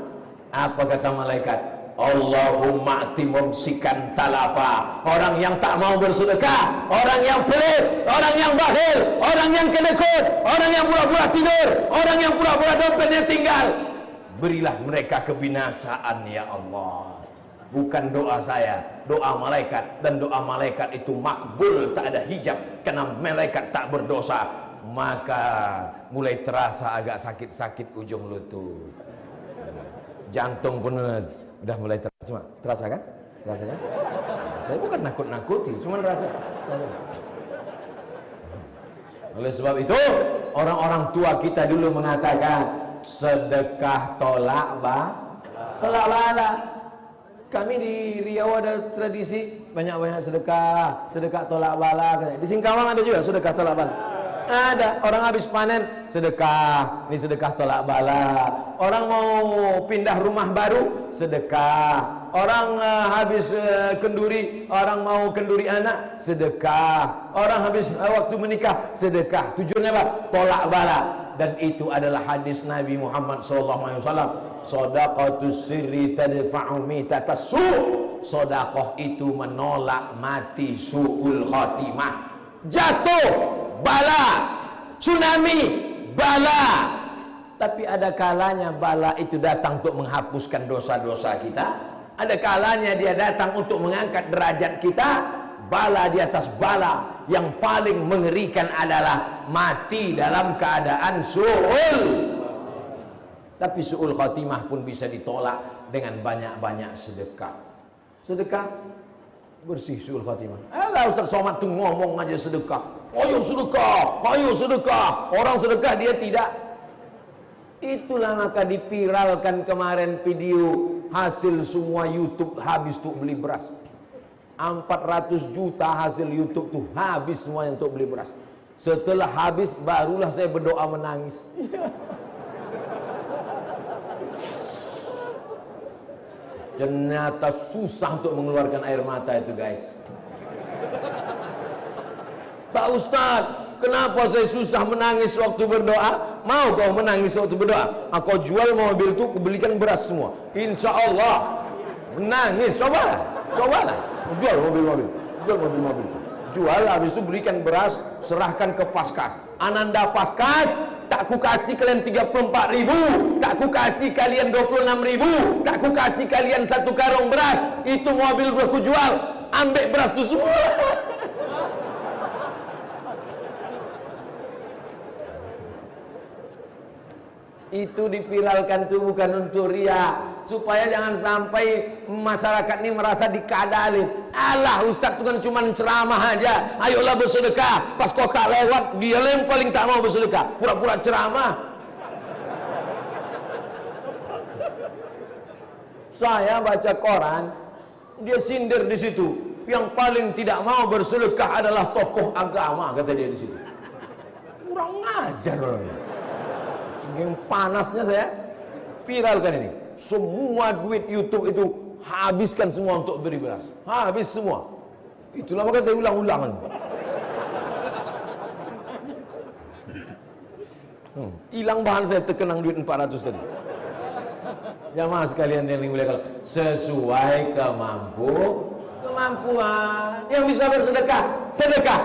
Apa kata malaikat? Allahumma ati mumsikan talafa. Orang yang tak mau bersedekah, orang yang pelit, orang yang bakhil, orang yang kedekut, orang yang pura-pura tidur, orang yang pura-pura dompetnya tinggal, berilah mereka kebinasaan ya Allah. Bukan doa saya, doa malaikat, dan doa malaikat itu makbul, tak ada hijab, karena malaikat tak berdosa. Maka mulai terasa agak sakit-sakit ujung lutut, jantung pun udah mulai terasa kan? Terasa kan? Saya bukan nakut-nakuti, cuma rasa. Oleh sebab itu, orang-orang tua kita dulu mengatakan sedekah tolak bala. Kami di Riau ada tradisi banyak-banyak sedekah tolak bala. Di Singkawang ada juga sedekah tolak bala. Ada orang habis panen sedekah, ini sedekah tolak bala. Orang mau pindah rumah baru sedekah. Orang habis kenduri, orang mau kenduri anak sedekah. Orang habis waktu menikah sedekah. Tujuannya apa? Tolak bala. Dan itu adalah hadis Nabi Muhammad SAW. Shadaqatus sirri tadfa'u mitatas su'. Sedekah itu menolak mati su'ul khatimah. Jatuh bala, tsunami bala. Tapi ada kalanya bala itu datang untuk menghapuskan dosa-dosa kita. Ada kalanya dia datang untuk mengangkat derajat kita. Bala di atas bala. Yang paling mengerikan adalah mati dalam keadaan su'ul. Tapi su'ul khatimah pun bisa ditolak dengan banyak-banyak sedekah. Sedekah bersih su'ul khatimah. Alah Ustaz Somad tuh ngomong aja sedekah. Ayo sedekah, ayo sedekah. Orang sedekah dia tidak. Itulah maka dipiralkan kemarin video hasil semua YouTube habis tuh beli beras. 400 juta hasil YouTube tuh habis semuanya untuk beli beras. Setelah habis barulah saya berdoa menangis. Ternyata susah untuk mengeluarkan air mata itu guys. Pak Ustadz, kenapa saya susah menangis waktu berdoa? Mau kau menangis waktu berdoa? Aku jual mobil itu, belikan beras semua. Insya Allah menangis. Cobalah. Jual mobil-mobil. Jual, habis itu berikan beras, serahkan ke Paskas. Ananda Paskas, tak ku kasih kalian 34.000, tak ku kasih kalian 26.000, tak ku kasih kalian 1 karung beras. Itu mobil udah ku jual. Ambil beras itu semua. Itu dipiralkan itu bukan untuk ria, supaya jangan sampai masyarakat ini merasa dikadalin. Alah Ustaz itu kan cuma ceramah aja, ayolah bersedekah. Pas kau tak lewat, dia yang paling tak mau bersedekah, pura-pura ceramah. Saya baca koran, dia sindir di situ. Yang paling tidak mau bersedekah adalah tokoh agama, kata dia di situ. Kurang ngajar orang. Yang panasnya saya viralkan ini. Semua duit YouTube itu habiskan semua untuk beri beras. Habis semua. Itulah maka saya ulang-ulang. Hilang bahan saya terkenang duit 400 tadi. Jamaah sekalian yang dimuliakan, sesuai kemampuan. Yang bisa bersedekah, sedekah.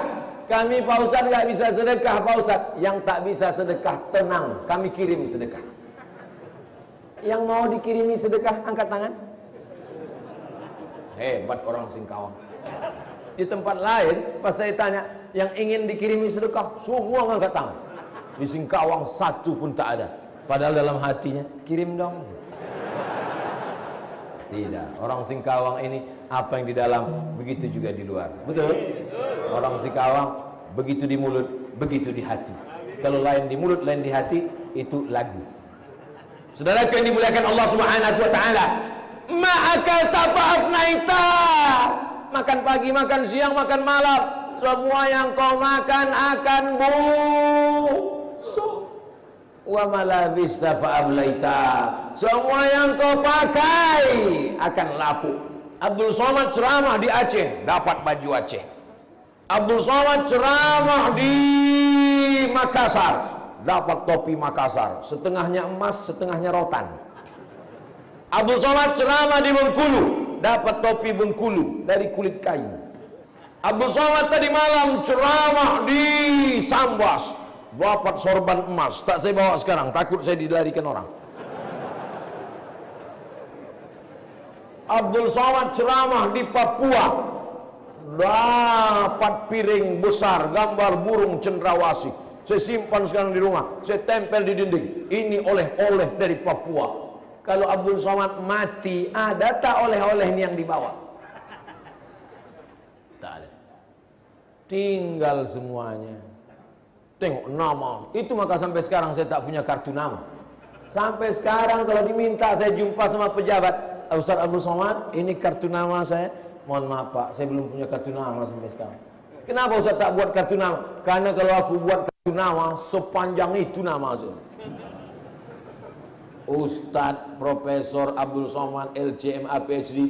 Kami Pak Ustaz nggak bisa sedekah Pak Ustaz. Yang tak bisa sedekah tenang, kami kirim sedekah. Yang mau dikirimi sedekah angkat tangan. Hebat orang Singkawang. Di tempat lain pas saya tanya yang ingin dikirimi sedekah, semua angkat tangan. Di Singkawang satu pun tak ada. Padahal dalam hatinya kirim dong. Tidak, orang Singkawang ini apa yang di dalam begitu juga di luar. Betul? Orang Singkawang begitu di mulut, begitu di hati. Kalau lain di mulut, lain di hati, itu lagu. Saudara yang dimuliakan Allah Subhanahu wa taala, ma'akal ta'afnaita. Makan pagi, makan siang, makan malam, semua yang kau makan akan busuk. Wa malabista fa'ablaita. Semua yang kau pakai akan lapuk. Abdul Somad ceramah di Aceh, dapat baju Aceh. Abdul Somad ceramah di Makassar, dapat topi Makassar. Setengahnya emas, setengahnya rotan. Abdul Somad ceramah di Bengkulu, dapat topi Bengkulu dari kulit kayu. Abdul Somad tadi malam ceramah di Sambas, dapat sorban emas. Tak saya bawa sekarang, takut saya dilarikan orang. Abdul Somad ceramah di Papua, dapat piring besar gambar burung cendrawasih. Saya simpan sekarang di rumah, saya tempel di dinding. Ini oleh-oleh dari Papua. Kalau Abdul Somad mati, ada tak oleh-oleh yang dibawa? Tak ada. Tinggal semuanya. Tengok nama. Itu maka sampai sekarang saya tak punya kartu nama. Sampai sekarang kalau diminta saya jumpa sama pejabat, Ustaz Abdul Somad, ini kartu nama saya. Mohon maaf Pak, saya belum punya kartu nama sampai sekarang. Kenapa Ustaz tak buat kartu nama? Karena kalau aku buat kartu nama, sepanjang itu nama saya. Ustadz Profesor Abdul Somad LCMA PhD,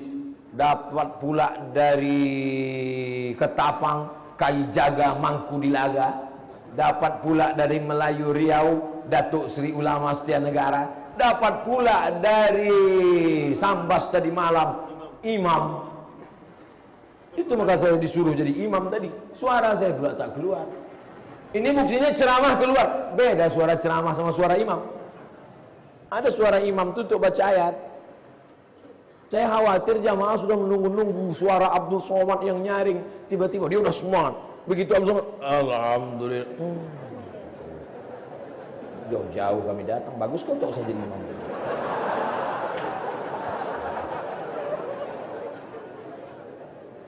dapat pula dari Ketapang, Kaijaga, Mangkudilaga, dapat pula dari Melayu Riau, Datuk Sri Ulama Setia Negara, dapat pula dari Sambas tadi malam, imam. Itu maka saya disuruh jadi imam tadi. Suara saya pula tak keluar. Ini buktinya ceramah keluar. Beda suara ceramah sama suara imam. Ada suara imam tutup baca ayat. Saya khawatir jamaah sudah menunggu-nunggu suara Abdul Somad yang nyaring. Tiba-tiba dia udah semangat. Begitu Abdul Somad, alhamdulillah. Jauh-jauh kami datang. Bagus kok untuk saya jadi imam.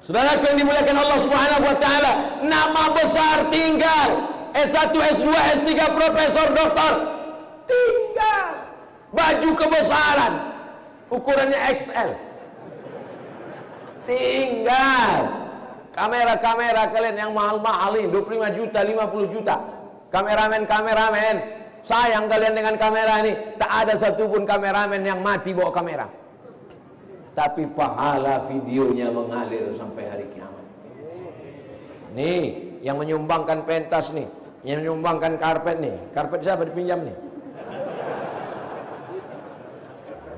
Saudara yang dimuliakan Allah Subhanahu wa taala, nama besar tinggal. S1, S2, S3, profesor, doktor tinggal. Baju kebesaran ukurannya XL tinggal. Kamera-kamera kalian yang mahal-mahal ini 25 juta, 50 juta. Kameramen sayang kalian dengan kamera ini. Tak ada satupun kameramen yang mati bawa kamera, tapi pahala videonya mengalir sampai hari kiamat. Nih yang menyumbangkan pentas nih, yang menyumbangkan karpet nih. Karpet siapa dipinjam nih?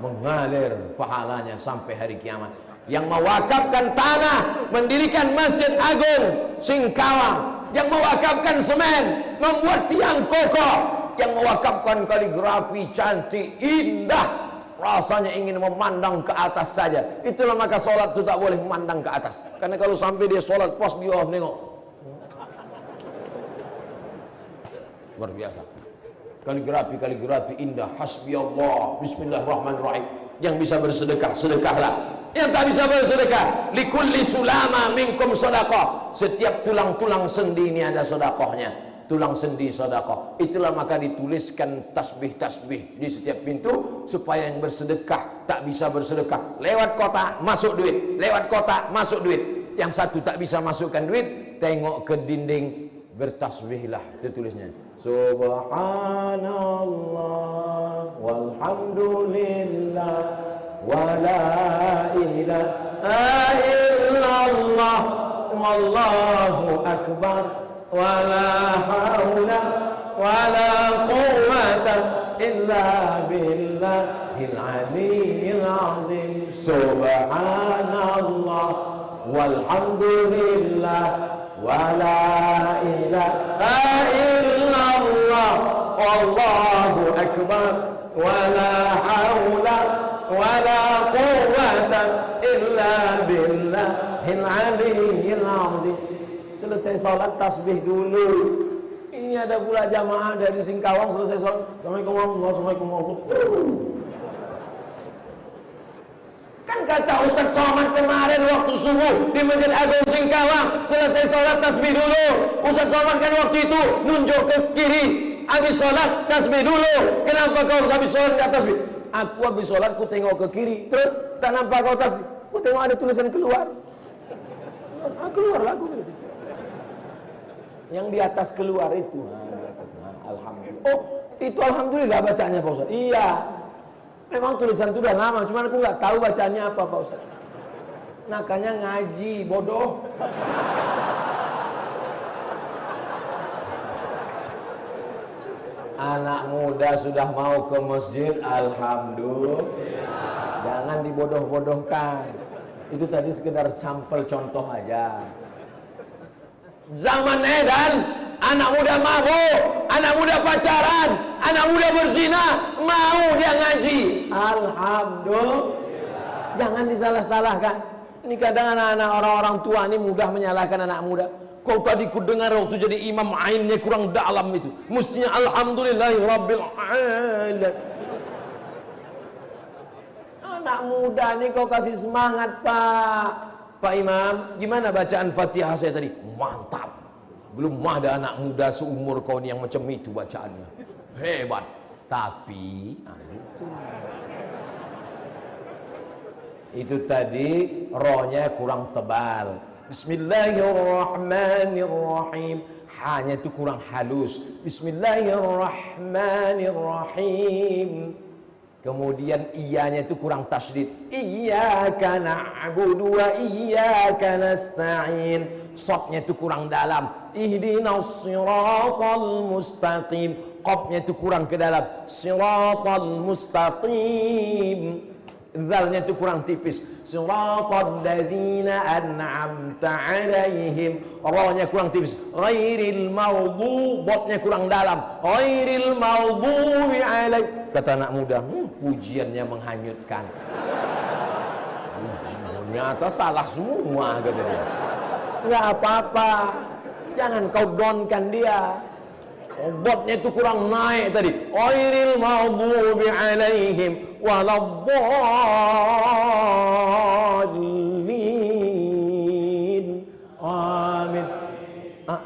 Mengalir pahalanya sampai hari kiamat. Yang mewakafkan tanah, mendirikan Masjid Agung Singkawang, yang mewakafkan semen, membuat tiang kokoh, yang mewakafkan kaligrafi cantik indah, rasanya ingin memandang ke atas saja. Itulah maka sholat itu tak boleh memandang ke atas, karena kalau sampai dia sholat pas di bawah nengok, luar biasa. Kaligrafi indah. Hasbi Allah, bismillahirrahmanirrahim. Yang bisa bersedekah, sedekahlah. Yang tak bisa bersedekah, likulli sulama minkum sedekah. Setiap tulang-tulang sendi ini ada sedekahnya. Tulang sendi sedekah. Itulah maka dituliskan tasbih-tasbih di setiap pintu, supaya yang bersedekah tak bisa bersedekah. Lewat kota masuk duit, lewat kota masuk duit. Yang satu tak bisa masukkan duit, tengok ke dinding, bertasbihlah. Itu tulisnya. Subhanallah walhamdulillah wa la ilaha illallah wallahu akbar wa la hawla wa la quwwata illa billahil aliyyil azim. Subhanallah walhamdulillah wa la ilaha illallah wallahu akbar wa la hawla wa la quwwata illa billahil aliyyil azim. Selesai salat tasbih dulu. Ini ada pula jamaah dari Singkawang selesai salat, Assalamualaikum warahmatullahi wabarakatuh. Kan kata Ustaz Somad kemarin waktu subuh di Masjid Agung Singkawang, selesai sholat tasbih dulu. Ustaz Somad kan waktu itu nunjuk ke kiri, habis sholat tasbih dulu. Kenapa kau habis sholat tak tasbih? Aku habis sholat ku tengok ke kiri, terus tak nampak kau tasbih. Ku tengok ada tulisan keluar. Keluar lagu gitu. Yang di atas keluar itu. Alhamdulillah. Oh, itu alhamdulillah bacanya Pak Ustaz. Iya. Memang tulisan itu udah lama, cuman aku nggak tahu bacanya apa Pak Ustaz. Nakanya ngaji, bodoh. Anak muda sudah mau ke masjid, alhamdulillah. Jangan dibodoh-bodohkan. Itu tadi sekedar sampel contoh aja. Zaman edan, anak muda mabuk, anak muda pacaran, anak muda berzina, mau dia ngaji. Alhamdulillah. Jangan disalah-salahkan. Ini kadang anak-anak orang-orang tua ini mudah menyalahkan anak muda. Kau tadi ku dengar waktu jadi imam ainnya kurang dalam itu. Mestinya alhamdulillahirabbil alamin. Anak muda nih kau kasih semangat, Pak Imam. Gimana bacaan Fatihah saya tadi? Mantap. Belum ada anak muda seumur kau nih yang macam itu bacaannya. Hebat. Tapi itu tadi rohnya kurang tebal. Bismillahirrahmanirrahim. Hanya itu kurang halus. Bismillahirrahmanirrahim. Kemudian iyanya itu kurang tasydid. Iyyaka na'budu wa iyyaka nasta'in. Shadnya itu kurang dalam. Ihdinas siratal mustaqim. Qafnya itu kurang ke dalam. Siratal mustaqim. Zalnya itu kurang tipis. Siratal ladzina an'amta 'alaihim. Ra'nya kurang tipis. Ghairil maghdubi. Dhatnya kurang dalam. Ghairil maghdubi 'alaihim. Kata anak muda, pujiannya menghanyutkan. Ternyata salah semua, kata dia. Enggak apa-apa. Jangan kau downkan dia. Obatnya itu kurang naik tadi. Ghairil maghdubi 'alaihim waladdallin. Amin.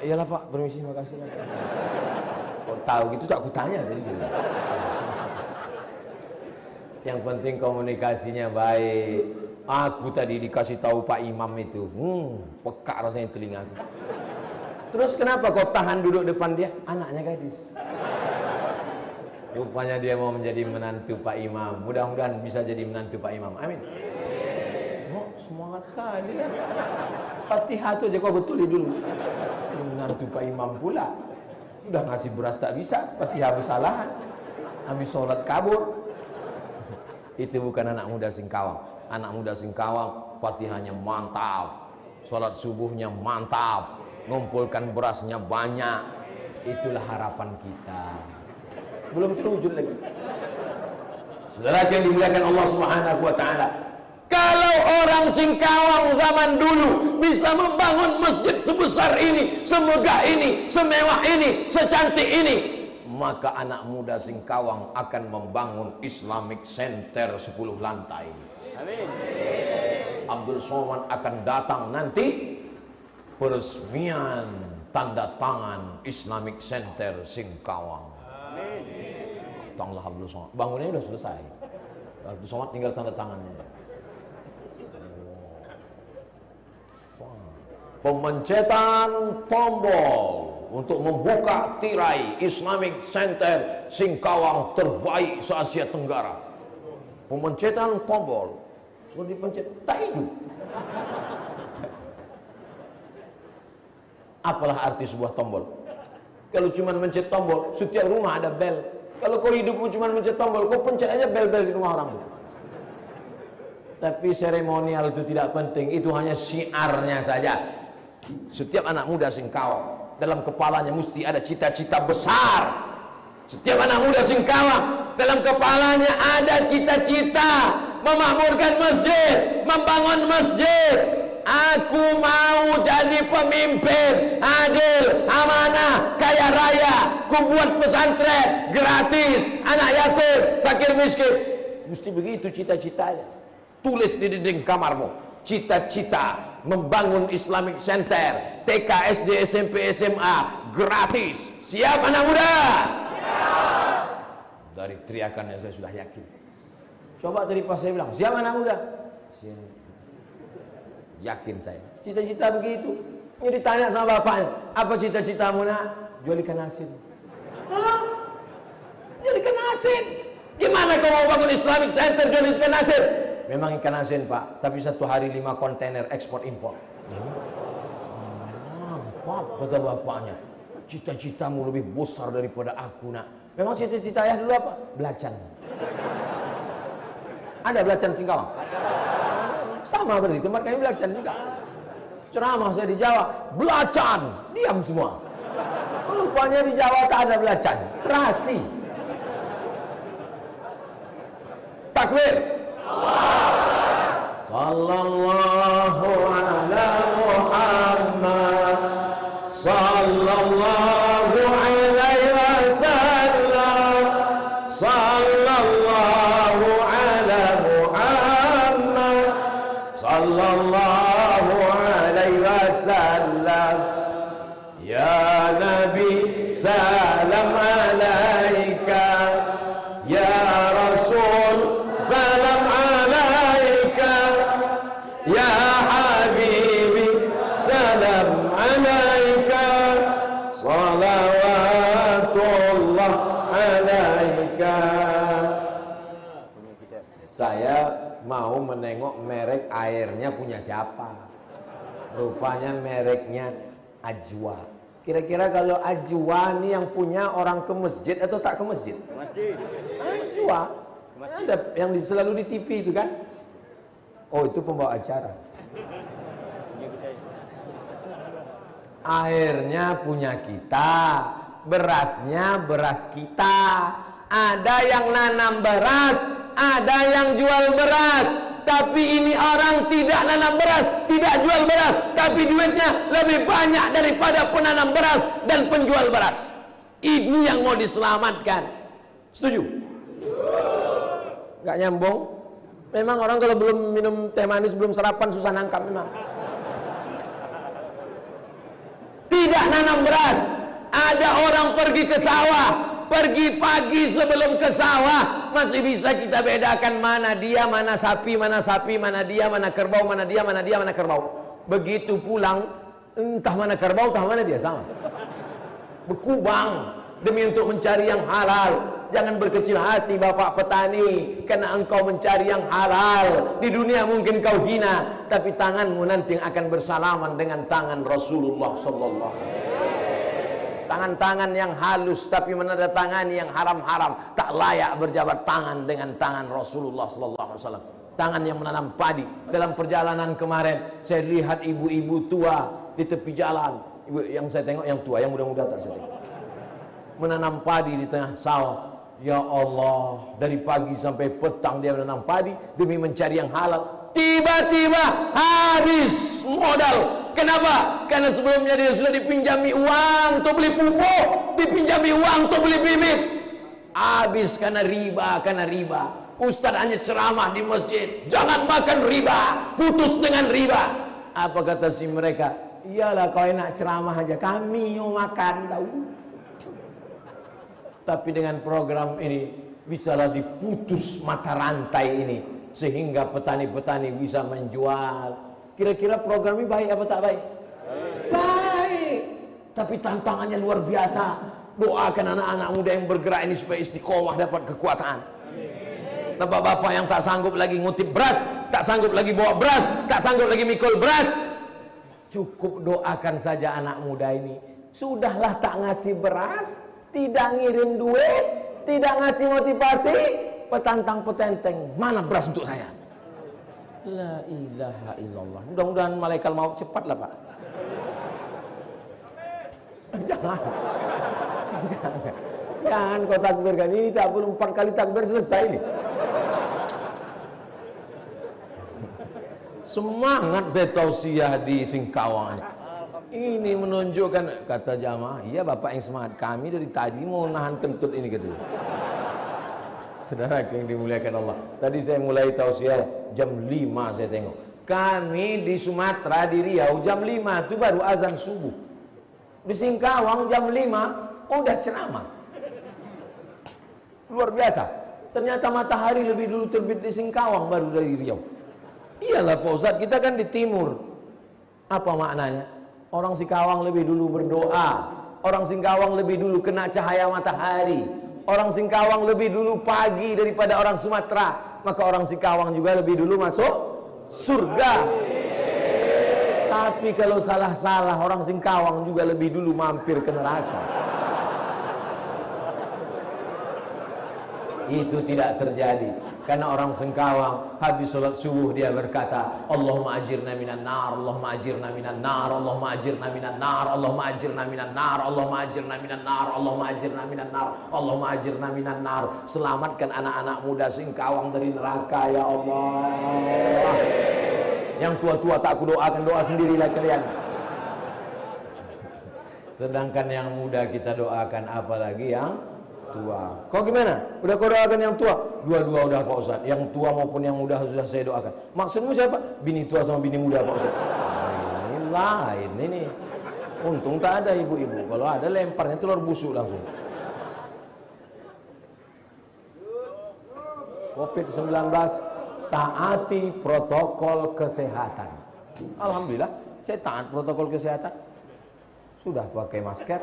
Iyalah Pak, permisi, makasih. Kau tahu gitu tak kutanya tadi. Yang penting komunikasinya baik. Aku tadi dikasih tahu Pak Imam itu, peka rasanya telingaku. Terus kenapa kau tahan duduk depan dia? Anaknya gadis. Rupanya dia mau menjadi menantu Pak Imam. Mudah-mudahan bisa jadi menantu Pak Imam. Amin. Oh, semangat kali ya. Fatihah itu aja kau betuli dulu. Menantu Pak Imam pula. Udah ngasih beras tak bisa. Fatihah kesalahan. Habis sholat kabur. Itu bukan anak muda Singkawang. Anak muda Singkawang Fatihahnya mantap, sholat subuhnya mantap, ngumpulkan berasnya banyak. Itulah harapan kita. Belum terwujud lagi. Saudara yang dimuliakan Allah Subhanahu wa taala, kalau orang Singkawang zaman dulu bisa membangun masjid sebesar ini, semegah ini, semewah ini, secantik ini, maka anak muda Singkawang akan membangun Islamic Center 10 lantai. Amin. Abdul Somad akan datang nanti peresmian tanda tangan Islamic Center Singkawang. Amin. Datanglah Abdul Somad. Bangunnya sudah selesai. Abdul Somad tinggal tanda tangannya. Pemencetan tombol untuk membuka tirai Islamic Center Singkawang terbaik se-Asia Tenggara. Pemencetan tombol sudah dipencet, tak hidup. Apalah arti sebuah tombol? Kalau cuma mencet tombol, setiap rumah ada bel. Kalau kau hidupmu cuma mencet tombol, kau pencet aja bel-bel di rumah orang. Tapi seremonial itu tidak penting, itu hanya syiarnya saja. Setiap anak muda Singkawang dalam kepalanya mesti ada cita-cita besar. Setiap anak muda Singkawang dalam kepalanya ada cita-cita memakmurkan masjid, membangun masjid. Aku mau jadi pemimpin adil, amanah, kaya raya. Ku buat pesantren gratis, anak yatim, fakir miskin. Mesti begitu cita-citanya. Tulis di dinding kamarmu, cita-cita membangun Islamic Center, TK, SD, SMP, SMA, gratis. Siap anak muda? Siap. Dari teriakannya saya sudah yakin. Coba tadi pas saya bilang, siap anak muda? Siap. Yakin saya. Cita-cita begitu. Ini ditanya sama bapaknya, apa cita-citamu nak? Jual ikan asin. Hah? Jual ikan asin? Gimana kau mau bangun Islamic Center jual ikan asin? Memang ikan asin Pak, tapi satu hari 5 kontainer ekspor impor. Mantap, kata bapaknya. Cita-citamu lebih besar daripada aku nak. Memang cita-cita ayah dulu apa? Belacan. Ada belacan Singkawang? Sama berarti, tempat kami belacan juga. Ceramah saya di Jawa, belacan, diam semua. Rupanya di Jawa tak ada belacan, terasi. Takbir. Sallallahu ala Muhammad, sallallahu alaihi wasallam, sallallahu ala Muhammad, sallallahu alaihi wasallam. Ya Nabi, salam alaika. Ya Rasul, salam alaika. Ya Habibi, salam alaika. Salawatullah alaika. Saya mau menengok merek airnya punya siapa. Rupanya mereknya Ajwa. Kira-kira kalau Ajwa ini yang punya orang ke masjid atau tak ke masjid? Ajwa. Ada yang selalu di TV itu kan? Oh, itu pembawa acara. Airnya punya kita, berasnya beras kita. Ada yang nanam beras, ada yang jual beras. Tapi ini orang tidak nanam beras, tidak jual beras, tapi duitnya lebih banyak daripada penanam beras dan penjual beras. Ini yang mau diselamatkan. Setuju? Gak nyambung? Memang orang kalau belum minum teh manis, belum sarapan, susah nangkap memang. Tidak nanam beras. Ada orang pergi ke sawah, pergi pagi sebelum ke sawah, masih bisa kita bedakan mana dia, mana sapi, mana dia, mana kerbau, mana dia, mana kerbau. Begitu pulang, entah mana kerbau, entah mana dia, sama. Berkubang demi untuk mencari yang halal. Jangan berkecil hati Bapak petani, karena engkau mencari yang halal. Di dunia mungkin kau hina, tapi tanganmu nanti yang akan bersalaman dengan tangan Rasulullah sallallahu alaihi wasallam. Tangan-tangan yang halus tapi menandatangani yang haram-haram tak layak berjabat tangan dengan tangan Rasulullah sallallahu alaihi wasallam. Tangan yang menanam padi. Dalam perjalanan kemarin saya lihat ibu-ibu tua di tepi jalan. Ibu yang saya tengok yang tua, yang muda-muda tak saya tengok. Menanam padi di tengah sawah. Ya Allah, dari pagi sampai petang dia menanam padi demi mencari yang halal. Tiba-tiba habis modal. Kenapa? Karena sebelumnya dia sudah dipinjami uang untuk beli pupuk, dipinjami uang untuk beli bibit. Habis karena riba. Ustaz hanya ceramah di masjid, jangan makan riba, putus dengan riba. Apa kata si mereka? Iyalah kau enak ceramah aja, kami yang makan tahu. Tapi dengan program ini bisalah diputus mata rantai ini, sehingga petani-petani bisa menjual. Kira-kira program ini baik apa tak baik? Baik. Tapi tantangannya luar biasa. Doakan anak-anak muda yang bergerak ini supaya istiqomah, dapat kekuatan. Bapak-bapak yang tak sanggup lagi ngutip beras, tak sanggup lagi bawa beras, tak sanggup lagi mikul beras, cukup doakan saja anak muda ini. Sudahlah tak ngasih beras, tidak ngirim duit, tidak ngasih motivasi, petantang petenteng, mana beras untuk saya? La ilaha illallah. Mudah-mudahan malaikat maut cepatlah Pak. Jangan kau takbirkan ini, tak belum 4 kali takbir selesai ini. Semangat saya tausiah di Singkawang. Ini menunjukkan, kata jamaah, iya Bapak yang semangat, kami dari tadi mau nahan kentut ini gitu. Saudara yang dimuliakan Allah, tadi saya mulai tausiah jam 5 saya tengok. Kami di Sumatera, di Riau jam 5 itu baru azan subuh. Di Singkawang jam 5 udah ceramah. Luar biasa. Ternyata matahari lebih dulu terbit di Singkawang baru dari Riau. Iyalah Pak Ustadz, kita kan di timur. Apa maknanya? Orang Singkawang lebih dulu berdoa. Orang Singkawang lebih dulu kena cahaya matahari. Orang Singkawang lebih dulu pagi daripada orang Sumatera. Maka orang Singkawang juga lebih dulu masuk surga. Tapi kalau salah-salah, orang Singkawang juga lebih dulu mampir ke neraka. Itu tidak terjadi. Karena orang Sengkawang habis sholat subuh dia berkata, Allahumma ajirna minan nar, Allahumma ajirna minan nar, Allahumma ajirna minan nar, Allahumma ajirna minan nar, Allahumma ajirna minan nar, Allahumma ajirna minan nar, Allahumma ajirna minan nar. Selamatkan anak-anak muda Sengkawang dari neraka ya Allah. Yang tua-tua tak kudoakan, doa sendirilah kalian. Sedangkan yang muda kita doakan, apalagi yang tua. Kau gimana? Udah kau doakan yang tua? Dua-dua udah Pak Ustaz. Yang tua maupun yang muda sudah saya doakan. Maksudmu siapa? Bini tua sama bini muda Pak Ustaz. Ini lain ini. Untung tak ada ibu-ibu. Kalau ada lemparnya telur busuk langsung. COVID-19, taati protokol kesehatan. Alhamdulillah, saya taat protokol kesehatan. Sudah pakai masker.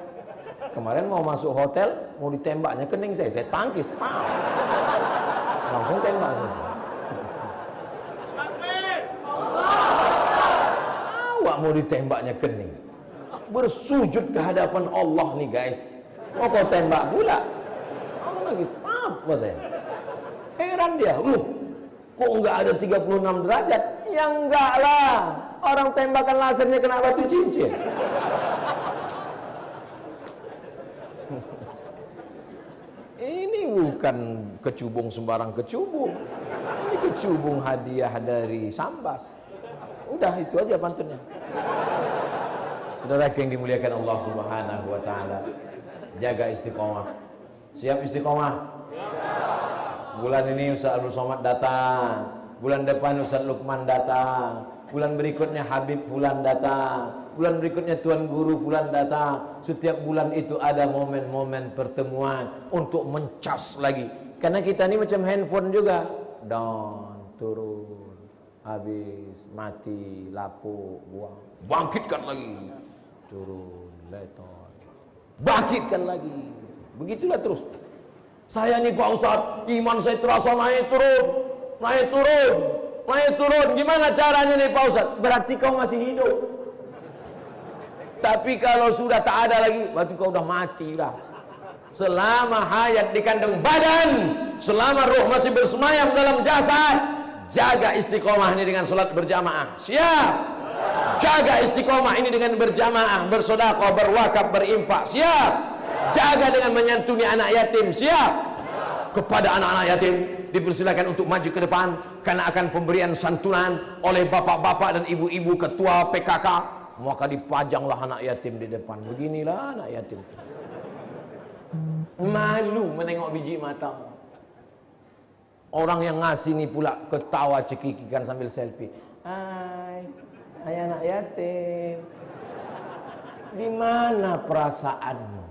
Kemarin mau masuk hotel, mau ditembaknya kening saya tangkis. Langsung tembak saya. Awak mau ditembaknya kening. Bersujud ke hadapan Allah nih guys. Oh kau tembak pula. Allah lagi, apa teh? Heran dia, kok enggak ada 36 derajat? Ya enggak lah. Orang tembakan lasernya kena batu cincin. Ini bukan kecubung sembarang kecubung. Ini kecubung hadiah dari Sambas. Udah itu aja pantunnya. Saudara yang dimuliakan Allah Subhanahu wa taala, jaga istiqomah. Siap istiqomah? Bulan ini Ustaz Abdul Somad datang. Bulan depan Ustaz Lukman datang. Bulan berikutnya Habib Fulan datang. Bulan berikutnya Tuan Guru Fulan datang. Setiap bulan itu ada momen-momen pertemuan untuk mencas lagi. Karena kita ini macam handphone juga. Down, turun, habis, mati, lapuk, buang. Bangkitkan lagi. Turun, letoy. Bangkitkan lagi. Begitulah terus. Saya nih Pak Ustadz, iman saya terasa naik turun. Naik turun. Naik turun. Gimana caranya nih Pak Ustadz? Berarti kau masih hidup. Tapi kalau sudah tak ada lagi, berarti kau udah mati dah. Selama hayat di kandung badan, selama roh masih bersemayam dalam jasad, jaga istiqomah ini dengan salat berjamaah. Siap. Jaga istiqomah ini dengan berjamaah, bersedekah, berwakaf, berinfak. Siap. Jaga dengan menyantuni anak yatim. Siap. Kepada anak-anak yatim dipersilakan untuk maju ke depan karena akan pemberian santunan oleh bapak-bapak dan ibu-ibu ketua PKK. Maka dipajanglah anak yatim di depan. Beginilah anak yatim. Malu menengok biji mata. Orang yang ngasih ini pula ketawa cekikikan sambil selfie. Hai anak yatim. Di mana perasaanmu?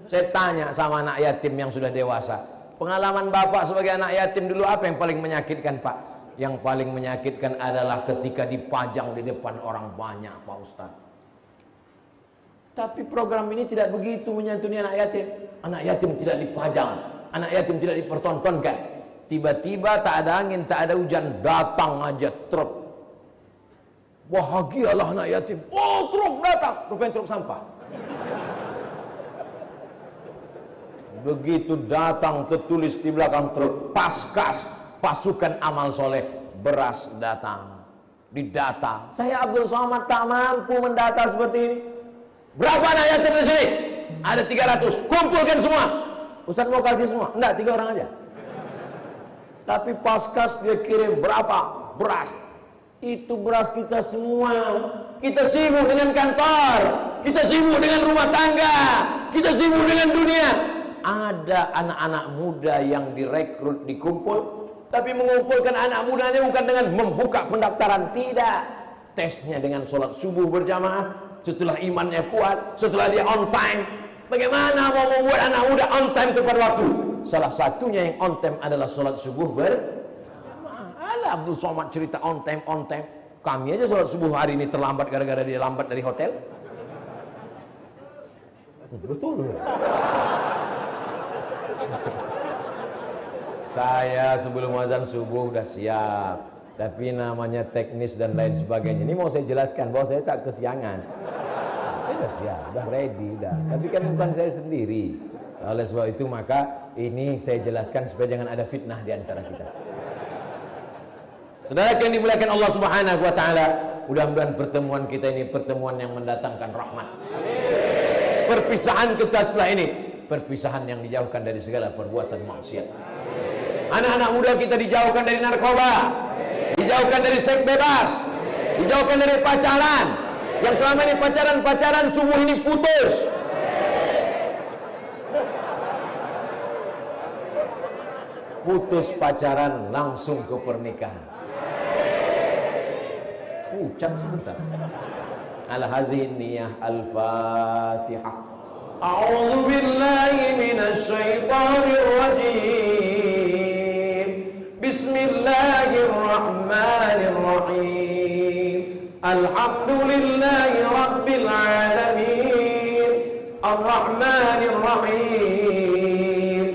Saya tanya sama anak yatim yang sudah dewasa. Pengalaman bapak sebagai anak yatim dulu apa yang paling menyakitkan Pak? Yang paling menyakitkan adalah ketika dipajang di depan orang banyak Pak Ustaz. Tapi program ini tidak begitu menyantuni anak yatim. Anak yatim tidak dipajang, anak yatim tidak dipertontonkan. Tiba-tiba tak ada angin, tak ada hujan, datang aja truk. Bahagialah anak yatim. Oh truk datang, rupanya truk sampah. Begitu datang tertulis di belakang truk, Paskas, pasukan amal soleh, beras datang. Didata. Saya Abdul Somad tak mampu mendata seperti ini. Berapa anak yatim di sini? Ada 300. Kumpulkan semua. Ustaz mau kasih semua? Enggak, 3 orang aja. Tapi Paskas dia kirim berapa? Beras. Itu beras kita semua. Kita sibuk dengan kantor. Kita sibuk dengan rumah tangga. Kita sibuk dengan dunia. Ada anak-anak muda yang direkrut, dikumpul. Tapi mengumpulkan anak mudanya bukan dengan membuka pendaftaran. Tidak. Tesnya dengan sholat subuh berjamaah. Setelah imannya kuat, setelah dia on time. Bagaimana mau membuat anak muda on time tepat waktu? Salah satunya yang on time adalah sholat subuh berjamaah. Alah Abdul Somad cerita on time, on time. Kami aja sholat subuh hari ini terlambat gara-gara dia lambat dari hotel. Betul. Saya sebelum azan subuh udah siap. Tapi namanya teknis dan lain sebagainya. Ini mau saya jelaskan bahwa saya tak kesiangan. Saya udah siap, udah ready, udah. Tapi kan bukan saya sendiri. Oleh sebab itu maka ini saya jelaskan supaya jangan ada fitnah di antara kita. Saudara yang dimuliakan Allah Subhanahu wa taala, mudah-mudahan pertemuan kita ini pertemuan yang mendatangkan rahmat. Perpisahan kita setelah ini perpisahan yang dijauhkan dari segala perbuatan maksiat. Anak-anak muda kita dijauhkan dari narkoba, dijauhkan dari seks bebas, dijauhkan dari pacaran. Yang selama ini pacaran subuh ini putus. Putus pacaran langsung ke pernikahan. Ucap sebentar. Al-hazin niyah al-fatihah. A'udzu billahi minasy syaithanir rajim. Bismillahirrahmanirrahim. Alhamdulillahi rabbil alamin. Ar-rahmanir rahim.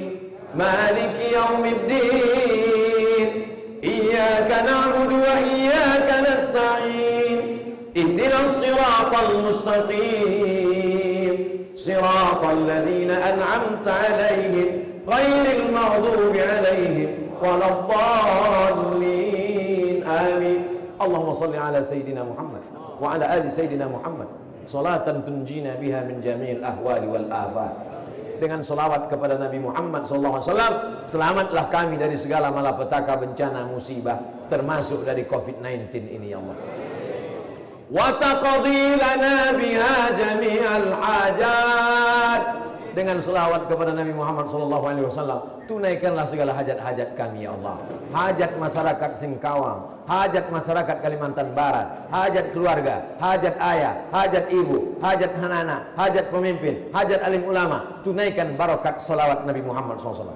Maliki yaumiddin. Iyyaka na'budu wa iyyaka nasta'in. Ihdinas siratal mustaqim. Siratal ladzina an'amta 'alaihim ghairil maghdubi 'alaihim waladdallin. Amin. Allahumma shalli ala sayyidina Muhammad wa ala ali sayyidina Muhammad salatan tunjina biha min jami'il ahwali wal afat. Dengan selawat kepada Nabi Muhammad sallallahu alaihi wasallam, selamatlah kami dari segala malapetaka, bencana, musibah, termasuk dari COVID-19 ini ya Allah. Wa taqdi lana biha jami'al hajat. Dengan selawat kepada Nabi Muhammad sallallahu alaihi wasallam, tunaikanlah segala hajat-hajat kami ya Allah. Hajat masyarakat Singkawang, hajat masyarakat Kalimantan Barat, hajat keluarga, hajat ayah, hajat ibu, hajat anak-anak, hajat pemimpin, hajat alim ulama. Tunaikan barakat salawat Nabi Muhammad SAW.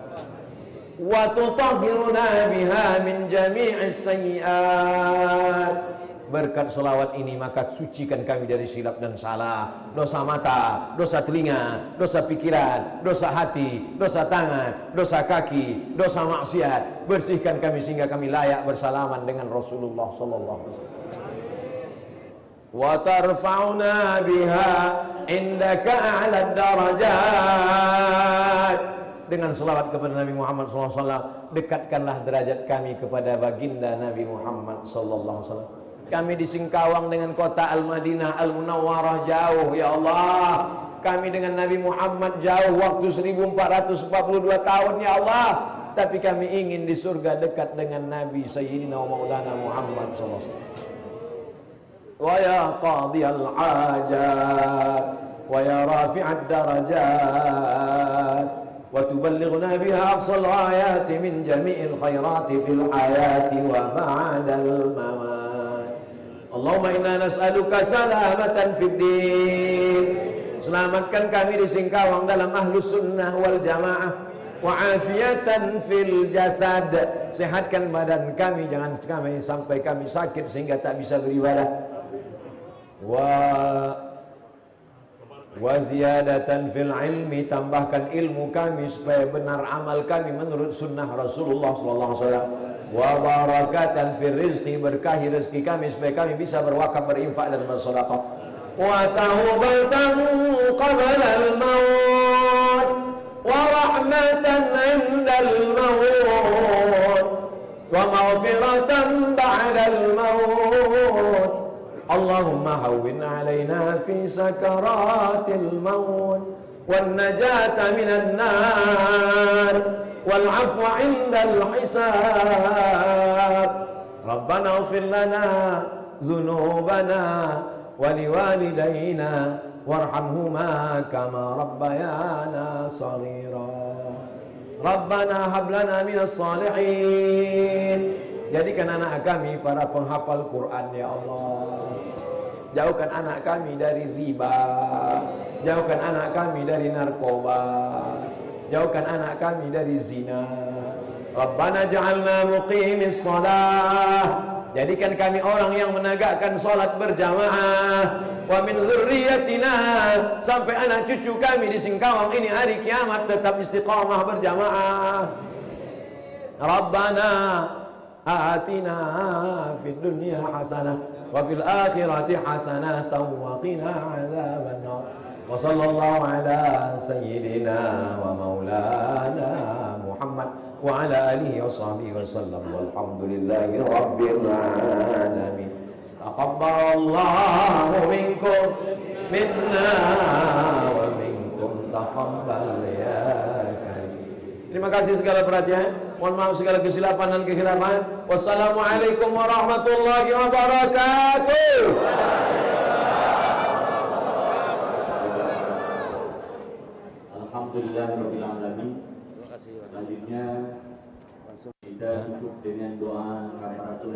Wa tutahhiruna biha min jami'is sayyi'at. Berkat selawat ini maka sucikan kami dari silap dan salah, dosa mata, dosa telinga, dosa pikiran, dosa hati, dosa tangan, dosa kaki, dosa maksiat. Bersihkan kami sehingga kami layak bersalaman dengan Rasulullah sallallahu alaihi wasallam. Wa tarfa'una biha indaka a'la darajat. Dengan selawat kepada Nabi Muhammad SAW, dekatkanlah derajat kami kepada baginda Nabi Muhammad SAW. Kami di Singkawang dengan kota Al-Madinah Al-Munawwarah jauh ya Allah. Kami dengan Nabi Muhammad jauh waktu 1442 tahun ya Allah. Tapi kami ingin di surga dekat dengan Nabi Sayyidina Maulana Muhammad SAW. Wa ya qadiyal hajat wa ya rafi'ad darajat wa tuballighna biha aqsal ayati min jami'il khairati fil hayati wa ba'dal mamat. Allahumma inna nas'aluka salamatan fid din. Selamatkan kami di Singkawang dalam ahlus sunnah wal jamaah. Wa afiatan fil jasad. Sehatkan badan kami, jangan sampai kami sakit sehingga tak bisa beribadah. Wa ziyadatan fil ilmi. Tambahkan ilmu kami supaya benar amal kami menurut sunnah Rasulullah sallallahu alaihi wasallam. Wa barakatan fil rizqi. Berkahi rezeki kami supaya kami bisa berwakaf, berinfak dan bersedekah. Wa taubatan qabla al-maut wa rahmatan 'inda al-maut wa maghfiratan ba'da al-maut. Allahumma hawwin 'alaina fi sakaratil maut wan najata minan nar wal 'afwa 'indal hisab. Rabbana ighfir lana dzunubana wa liwalidayna warhamhuma kama rabbayana shaghira. Rabbana hab lana minas salihin. Jadikan anak kami para penghafal Quran ya Allah. Jauhkan anak kami dari riba, jauhkan anak kami dari narkoba, jauhkan anak kami dari zina. Rabbana ja'alna muqimis shalah. Jadikan kami orang yang menegakkan salat berjamaah. Wa min dzurriyyatina. Sampai anak cucu kami di Singkawang ini hari kiamat tetap istiqamah berjamaah. Rabbana atina fid dunya hasanah wa fil akhirati hasanah wa qina adzabannar. Wa sallallahu ala sayyidina wa maulana Muhammad wa ala alihi wa sahbihi wa sallam walhamdulillahi rabbil alamin. Taqabbalallahu minkum minna wa minkum taqabbal ya karim. Terima kasih segala perhatian. Mohon maaf segala kesilapan dan kekhilafan. Wassalamualaikum warahmatullahi wabarakatuh. Alhamdulillahirabbil alamin. Selanjutnya kita tutup dengan doa kafaratul